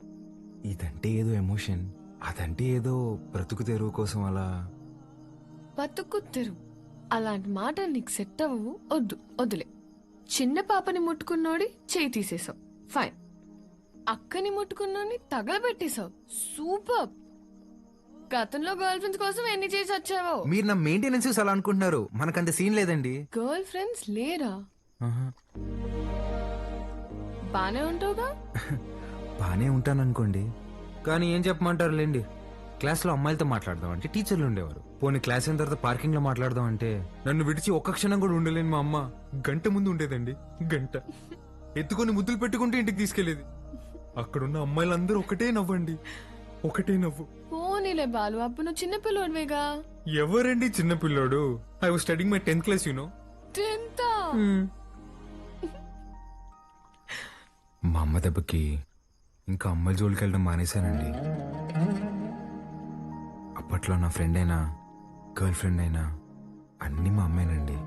ఇదంటే ఏదో ఎమోషన్, అదంటే ఏదో బ్రతుకు తెరువు కోసం అలా. బతుకు తెరు అలాంటి మాటలు నీకు సెట్ అవ్వవు. వద్దులే. చిన్న పాపని ముట్టుకున్నోడి చేయి తీసేసావు, ఫైన్. అక్కని ముట్టుకున్నోడిని తగలబెట్టేశావు, సూపర్. గతంలో గర్ల్ ఫ్రెండ్స్ కోసం ఎన్ని చేసి వచ్చావో. మీరు నా మెయింటెనెన్స్ అలా అనుకుంటున్నారు, మనకంత సీన్ లేదండి. గర్ల్ ఫ్రెండ్స్ లేరా? బానే ఉంటావుగా? బానే ఉంటాను అనుకోండి, కానీ ఏం చెప్పమంటారు లేండి. క్లాస్లో అమ్మాయిలతో మాట్లాడదాం అంటే టీచర్లు ఉండేవారు. పోనీ క్లాస్ అయిన తర్వాత పార్కింగ్ లో మాట్లాడదాం అంటే నన్ను విడిచి ఒక్క క్షణం కూడా ఉండలేని మా అమ్మ గంట ముందు ఉండేదండి. గంట ఎత్తుకొని ముద్దులు పెట్టుకుంటే ఇంటికి తీసుకెళ్లేది. అక్కడున్న అమ్మాయిలందరూ ఒకటే నవ్వండి, ఒకటే నవ్వు. పోనీలే బాలు, అప్పుడు నువ్వు చిన్న పిల్లోడివేగా. ఎవరండి చిన్న పిల్లోడు? I was studying my 10th class, you know. 10th? మా అమ్మ దెబ్బకి ఇంకా అమ్మాయి జోలికి వెళ్ళడం మానేశానండి. అప్పట్లో నా ఫ్రెండ్ అయినా గర్ల్ ఫ్రెండ్ అయినా అన్నీ మా అమ్మేనండి.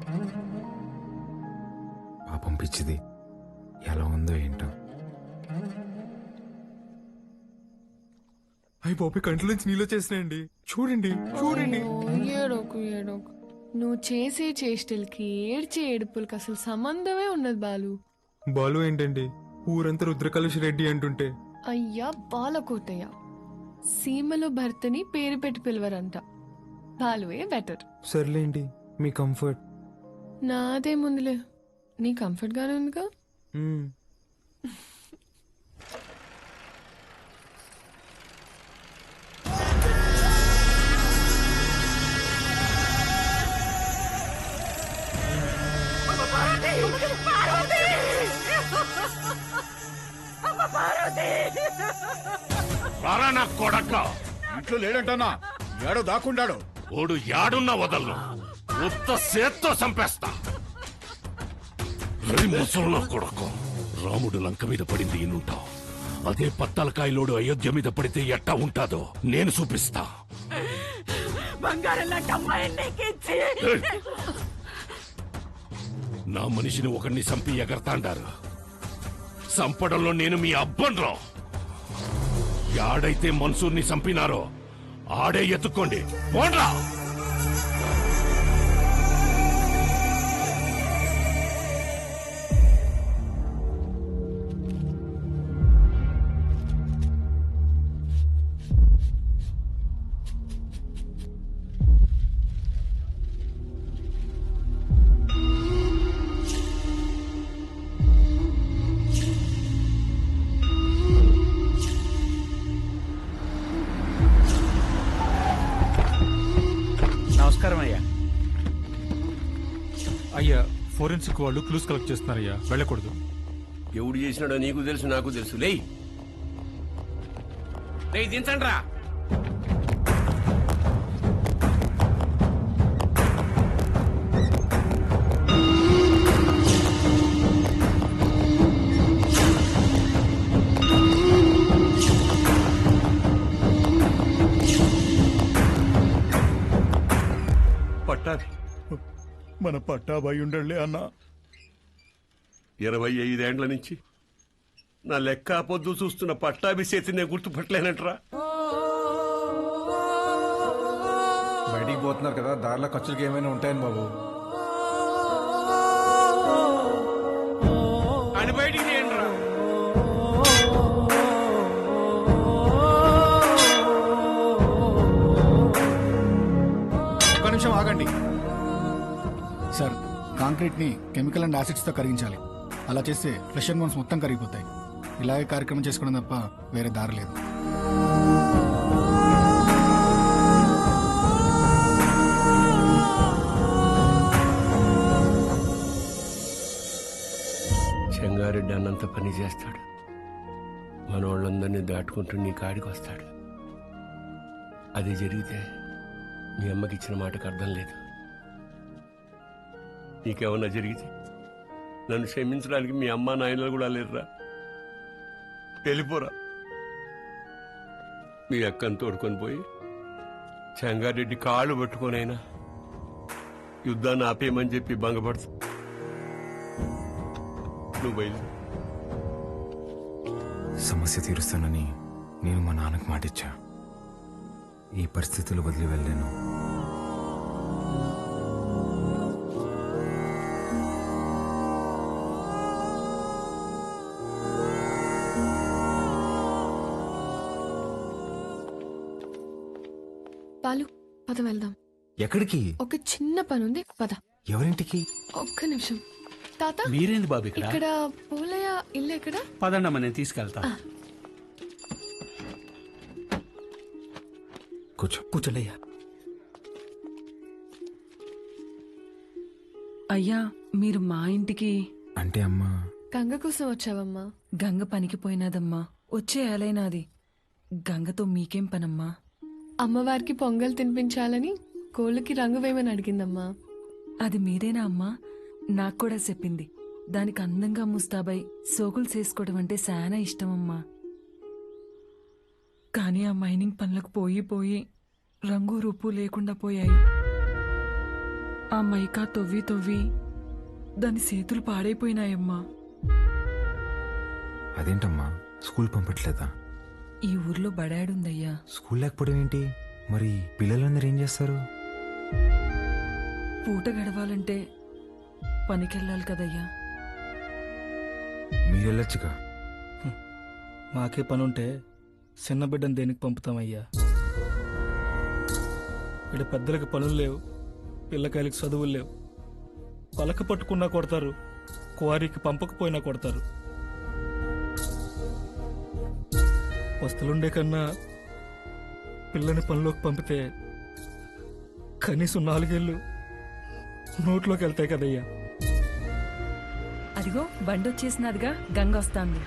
పాపం పిచ్చిది ఎలా ఉందో ఏంటో. అయ్యి బాబు కంట్లోంచి నీళ్ళు వచ్చేసినాయండి. చూడండి చూడండి. ఏడోకు. నువ్వు చేసే చేష్టలకి ఏడ్చే ఏడుపులకి అసలు సంబంధమే ఉన్నది బాలు. బాలు ఏంటండి, ఊరంతా రుద్రకలుష్ రెడ్డి అంటుంటే. అయ్యా బాలకోటయ్య, సీమలో భర్తని పేరు పెట్టి పిలవరంట. బాలువే బెటర్. సర్లేండి, మీ కంఫర్ట్. నాదే ముందులే, నీ కంఫర్ట్ గానే ఉందిగా. రారా నా కొడక. ఇంట్లో లేడంటన్నా, ఏడో దాక్కుండాడు. ఓడు యాడున్నా వదలను, ఉత్త సేత్తో చంపేస్తా. ముసలు కొడుకు, రాముడు లంక మీద పడింది ఇన్నుంటావు. అదే పత్తలకాయలోడు అయోధ్య మీద పడితే ఎట్టా ఉంటాదో నేను చూపిస్తా. నా మనిషిని ఒకరిని చంపి ఎగరతాండారు. చంపడంలో నేను మీ అబ్బన్రా. యాడైతే మన్సూర్ని చంపినారో ఆడే ఎత్తుకోండి, పోండ్రా. అయ్యా, ఫోరెన్సిక్ వాళ్ళు క్లూస్ కలెక్ట్ చేస్తున్నారయ్యా, వెళ్ళకూడదు. ఎవడు చేసినాడో నీకు తెలుసు, నాకు తెలుసు. లే దించండి రా. పట్టాభి, మన పట్టాభాయి ఉండలే అన్నా. 25 ఏండ్ల నుంచి నా లెక్క పొద్దు చూస్తున్న పట్టాభి చేతి నేను గుర్తుపట్టలేనట్రా. బయటికి పోతున్నారు కదా, దారిలో ఖర్చులకి ఏమైనా ఉంటాయని బాబు. అని బయటికి తీయండిరా. ఒక్క నిమిషం ఆగండి సార్. కాంక్రీట్ ని కెమికల్ అండ్ యాసిడ్స్ తో కరిగించాలి. అలా చేస్తే ఫ్లెష్ అండ్ బోన్స్ మొత్తం కరిగిపోతాయి. ఇలాగే కార్యక్రమం చేసుకోవడం తప్ప వేరే దారి లేదు. చెంగారెడ్డి అన్నంత పని చేస్తాడు. మన వాళ్ళందరినీ దాటుకుంటూ నీ కాడికి వస్తాడు. అది జరిగితే మీ అమ్మకి ఇచ్చిన మాటకు అర్థం లేదు. నీకేమన్నా జరిగితే నన్ను క్షమించడానికి మీ అమ్మ నాయనలు కూడా లేరురా. వెళ్ళిపోరా. మీ అక్కను తోడుకొని పోయి చెంగారెడ్డి కాళ్ళు పట్టుకొనైనా యుద్ధాన్ని ఆపేయమని చెప్పి భంగపడుతు. నువ్వు బయలు. సమస్య తీరుస్తానని నేను మా నాన్నకు మాటిచ్చా. ఈ పరిస్థితులు వదిలి వెళ్ళాను. బాలు పద వెళ్దాం. ఎక్కడికి? ఒక చిన్న పని ఉంది, పద. ఎవరింటికి? ఒక్క నిమిషం. తాత మీరేంది బాబు ఇక్కడ? ఇక్కడ పోలయ్య ఇల్లు ఎక్కడ? పదండమ్మా, నేను తీసుకెళ్తా. కూర్చోండియ్యా. అయ్యా, మీరు మా ఇంటికి అంటే అమ్మా గంగ కోసం వచ్చావమ్మా? గంగ పనికి పోయినాదమ్మా, వచ్చే ఏలైనాది. గంగతో మీకేం పనమ్మా? అమ్మవారికి పొంగల్ తినిపించాలని కోళ్ళకి రంగు వేయమని అడిగిందమ్మా. అది మీరేనా అమ్మా? నాకు కూడా చెప్పింది. దానికి అందంగా ముస్తాబై సోకులు చేసుకోవడం అంటే చాలా ఇష్టమమ్మా. కానీ ఆ మైనింగ్ పనులకు పోయి పోయి రంగు రూపు లేకుండా పోయాయి. ఆ మైకా తొవ్వి తొవ్వి దాని చేతులు పాడైపోయినాయమ్మా. అదేంటమ్మా, స్కూల్ పంపట్లేదా? ఈ ఊర్లో బడాడుందయ్యా. స్కూల్ లేకపోవడం ఏంటి? మరి పిల్లలందరూ ఏం చేస్తారు? పూట గడవాలంటే పనికెళ్ళాలి కదయ్యా. మీరెళ్ళొచ్చుగా. మాకే పనుంటే చిన్న బిడ్డను దేనికి పంపుతామయ్యా? ఇక్కడ పెద్దలకు పనులు లేవు, పిల్లకాయలకు చదువులు లేవు. పలక పట్టుకున్నా కొడతారు, క్వారీకి పంపకపోయినా కొడతారు. వస్తులుండే కన్నా పిల్లని పనిలోకి పంపితే కనీసం 4 ఏళ్ళు నోట్లోకి వెళ్తాయి కదయ్యా. అదిగో బండొచ్చేసినదిగా, గంగ వస్తాంది.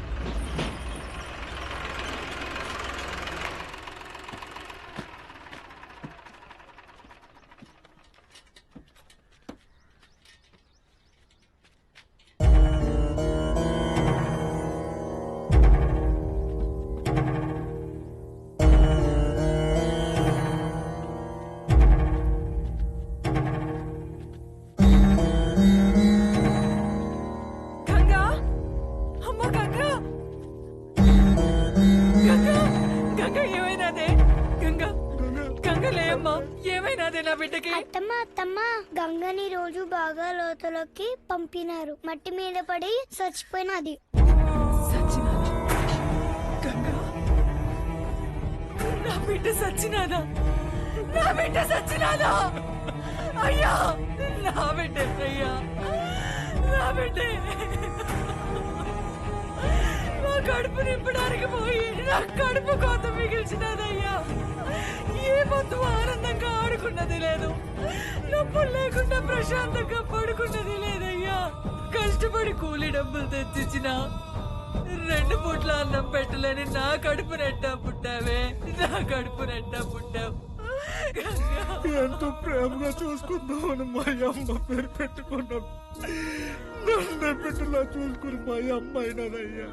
అత్తమ్మ గంగని రోజు బాగా లోతులోకి పంపినారు. మట్టి మీద పడి చచ్చిపోయినది. నా బిడ్డ సచ్చినాదా? నా బిడ్డ సచ్చినాదా? అయ్యా, నా బిడ్డ అయ్యా, నా బిడ్డ నా కడుపు నింపడానికి పోయి నా కడుపు కోత మిగిల్చినదయ్యా. ఏ పొద్దు ఆనందంగా ఆడుకున్నది లేదు, నొప్పులు లేకుండా ప్రశాంతంగా పడుకున్నది లేదయ్యా. కష్టపడి కూలి డబ్బులు తెచ్చిచ్చిన 2 పూట్ల అన్నం పెట్టలేని నా కడుపు నెట్టా పుట్టావే, నా కడుపు నెట్టా పుట్టావు. ఎంతో ప్రేమగా చూసుకుందామని మా అమ్మ పేరు పెట్టుకున్నాం. నన్ను బిడ్డలా చూసుకుని మా అమ్మ అయినదయ్యా.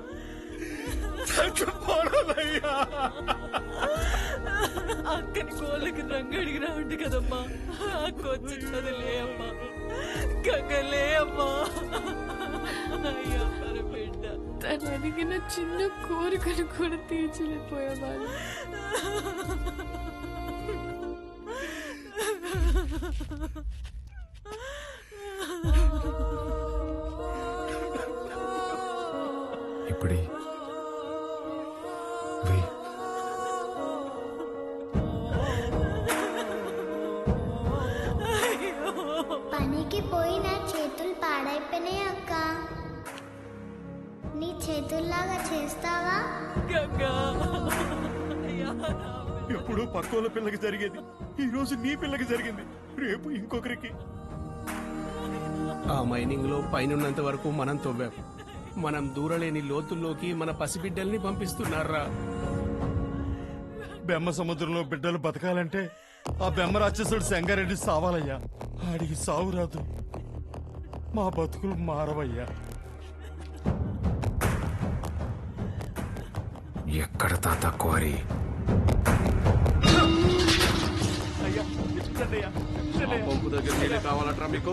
చచ్చిపోనదయ్యా. అక్కని కోళ్ళకి రంగు అడిగినా ఉండి కదమ్మా, అక్క వచ్చినది లే అమ్మా, గంగలే అమ్మా. అయ్యా మన బిడ్డ తను అడిగిన చిన్న కోరికను కూడా తీర్చలేకపోయేవాడు. ఇప్పుడే పనికి పోయి నా చేతులు పాడైపోయినాయి అక్క. నీ చేతుల్లాగా చేస్తావా? ఎప్పుడు పక్కోళ్ళ పిల్లకి జరిగేది ఈ రోజు నీ పిల్లకి జరిగింది, రేపు ఇంకొకరికి. ఆ మైనింగ్ లో పైనున్నంత వరకు మనం తవ్వాం. మనం దూరలేని లోతుల్లోకి మన పసిబిడ్డల్ని పంపిస్తున్నారా? బెమ్మ సముద్రంలో బిడ్డలు బతకాలంటే ఆ బెమ్మ రాక్షసుడు సంగారెడ్డి సావాలయ్యా. ఆడికి సావు రాదు, మా బతుకులు మారవయ్యా. ఎక్కడ తాత క్వారీ? కావాలట్రా మీకు?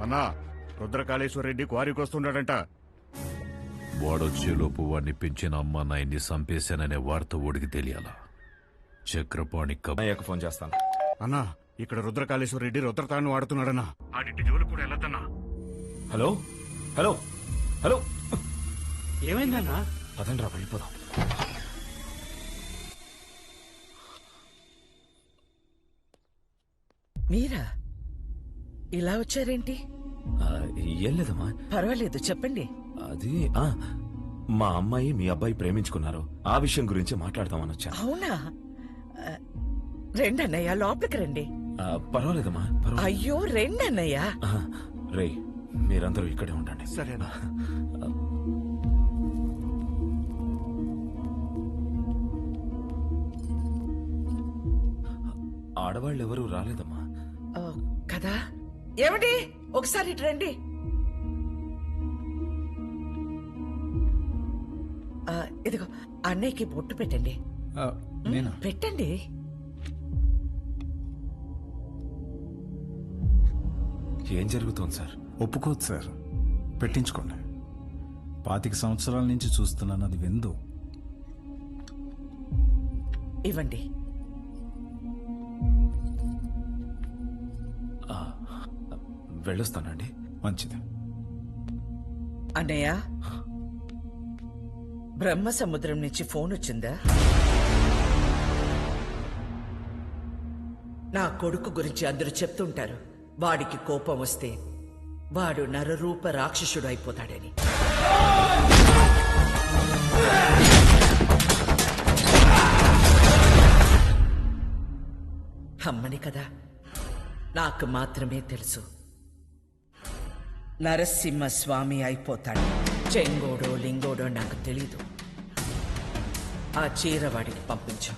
అన్నా, రుద్రకాళేశ్వర రెడ్డి క్వారీకి వస్తున్నాడంట. వాడొచ్చేలోపు వాడిని పెంచిన అమ్మ నాయన్ని చంపేశాననే వార్త ఓడికి తెలియాలా? చక్రపాణి అయ్యాక ఫోన్ చేస్తాను. అన్నా, ఇక్కడ రుద్రకాళేశ్వర రెడ్డి రుద్రతాన్ని వాడుతున్నాడన్నా. ఆడింటి జోలికి కూడా వెళ్ళొద్దన్నా. హలో హలో హలో, ఏమైందన్నా? పదండ్రా వెళ్ళిపోదాం. మీరా ఇలా వచ్చారేంటి? ఏం లేదమ్మా. పర్వాలేదు, చెప్పండి. అది మా అమ్మాయి మీ అబ్బాయి ప్రేమించుకున్నారు. ఆ విషయం గురించి మాట్లాడదామని వచ్చాను. అవునా? రెండన్నయ్య, లోపలికి రండి. పర్వాలేదమ్మా. అయ్యో, రెండన్నయ్య. రే, మీరందరూ ఇక్కడే ఉండండి. సరేనా? ఆడవాళ్ళు ఎవరూ రాలేదమ్మా. కదా? ఏమిటి, ఒకసారి ఇటు రండి. ఇదిగో అన్నయ్యకి బొట్టు పెట్టండి. పెట్టండి. ఏం జరుగుతోంది సార్? ఒప్పుకోదు సార్, పెట్టించుకోండి. 25 సంవత్సరాల నుంచి చూస్తున్నాను, అది విందు. ఇవ్వండి. వెళ్ళొస్తానండి. మంచిది. అన్నయ్య, బ్రహ్మ సముద్రం నుంచి ఫోన్ వచ్చిందా? నా కొడుకు గురించి అందరూ చెప్తుంటారు. వాడికి కోపం వస్తే వాడు నరరూప రాక్షసుడు అయిపోతాడని. అమ్మని కదా, నాకు మాత్రమే తెలుసు. నరసింహస్వామి అయిపోతాడు. చెంగోడో లింగోడో నాకు తెలీదు. ఆ చీర వాడికి పంపించు.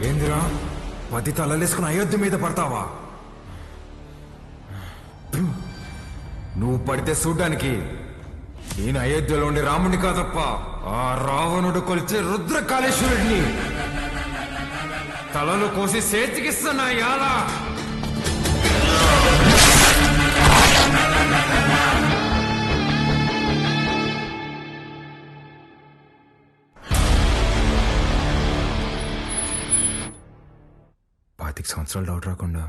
ఏందిరా 10 తలలేసుకుని అయోధ్య మీద పడతావా? నువ్వు నువ్వు పడితే చూడ్డానికి ఈయన అయోధ్యలో ఉండే రాముడిని కాదప్ప, ఆ రావణుడు కొలిచే రుద్రకాళేశ్వరుడిని. తలలు కోసి చేతికిస్తున్నా యాలా. పాతిక సంవత్సరాలు డౌట్ రాకుండా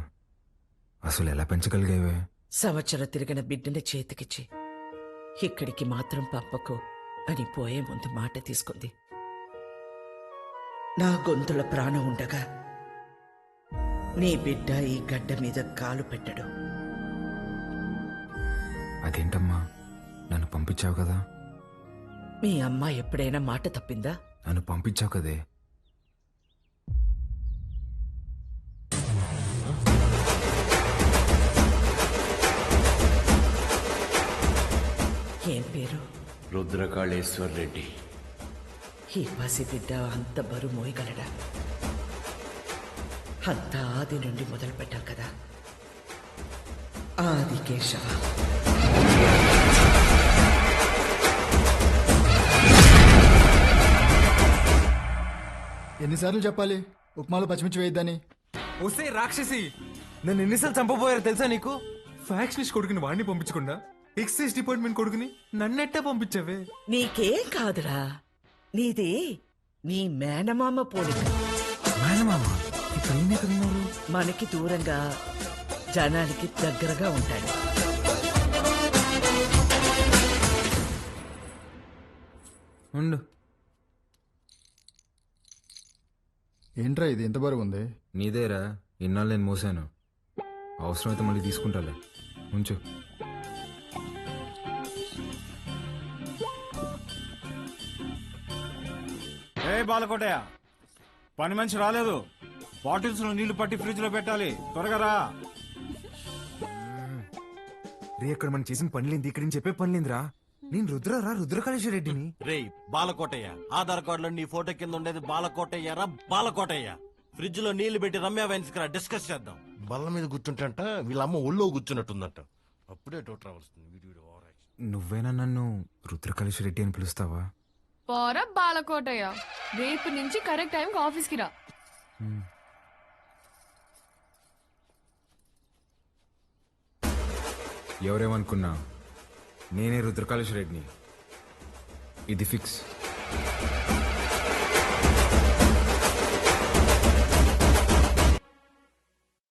అసలు ఎలా పెంచగలిగేవే? సంవత్సరం తిరిగిన బిడ్డని చేతికిచ్చి ఇక్కడికి మాత్రం పంపకు అని పోయే ముందు మాట తీసుకుంది. నా గొంతుల ప్రాణం ఉండగా నీ బిడ్డ ఈ గడ్డ మీద కాలు పెట్టడు. అదేంటమ్మా, నన్ను పంపించావు కదా. మీ అమ్మ ఎప్పుడైనా మాట తప్పిందా? నన్ను పంపించావు కదే. ఏం పేరు? రుద్రకాళేశ్వర్ రెడ్డి. ఈ పసిబిడ్డ అంత బరువు మోయగలడా? అంత ఆది నుండి మొదలు పెట్టాం కదా. ఆది కేశవ. ఎన్నిసార్లు చెప్పాలి ఉప్మాలో పచ్చిమిర్చి వేయద్దని? వస్తే రాక్షసి, నన్ను ఎన్నిసార్లు చంపబోయారు తెలుసా నీకు? ఫ్యాక్షనిస్ట్ కొడుకుని వాడిని పంపించకుండా ఎక్సైజ్ డిపార్ట్మెంట్ కొడుకుని నన్నెట్టా పంపించావే? నీకేం కాదురా, నీది నీ మేనమామ పోలిక. మేనమామ ఇప్పుడు ఈయన ఎక్కడున్నారు? మనకి దూరంగా జనానికి దగ్గరగా ఉంటాడు. ఉండు. ఏంట్రా ఇది ఎంత బరువు ఉంది? నీదేరా, ఇన్నాళ్ళు నేను మోసాను. అవసరమైతే మళ్ళీ తీసుకుంటాలే, ఉంచు. ఏ బాలకోటయ్య, పని మనిషి రాలేదు. బాటిల్స్ లో నీళ్లు పట్టి ఫ్రిడ్జ్ లో పెట్టాలి, త్వరగా రా. రే, అక్కడ మనం చేసిన పనిలేంది, ఇక్కడ నేను చెప్పే పనిలేందిరా. నేను రుద్రకాళేశ్వర రెడ్డిని. రే బాలకోటయ్య, ఆధార్ కార్డులో నీ ఫోటో కింద ఉండేది బాలకోటయ్య రా, బాలకోటయ్య. ఫ్రిడ్జ్ లో నీళ్లు పెట్టి రమ్య వైన్స్ కి డిస్కస్ చేద్దాం. బల్ల మీద కూర్చుంటంట, వీళ్ళమ్మ ఒళ్ళో కూర్చున్నట్టుందంట. అప్పుడే డౌట్ రావాల్సింది. నువ్వేనా నన్ను రుద్రకాళేశ్వర రెడ్డి అని పిలుస్తావా? పోరా బాలకోటయ్య, రేపు నుంచి కరెక్ట్ టైంకి ఆఫీస్కి రా. ఎవరేమనుకున్నా నేనే రుద్రకాళేశ్వర రెడ్డిని. ఇది ఫిక్స్.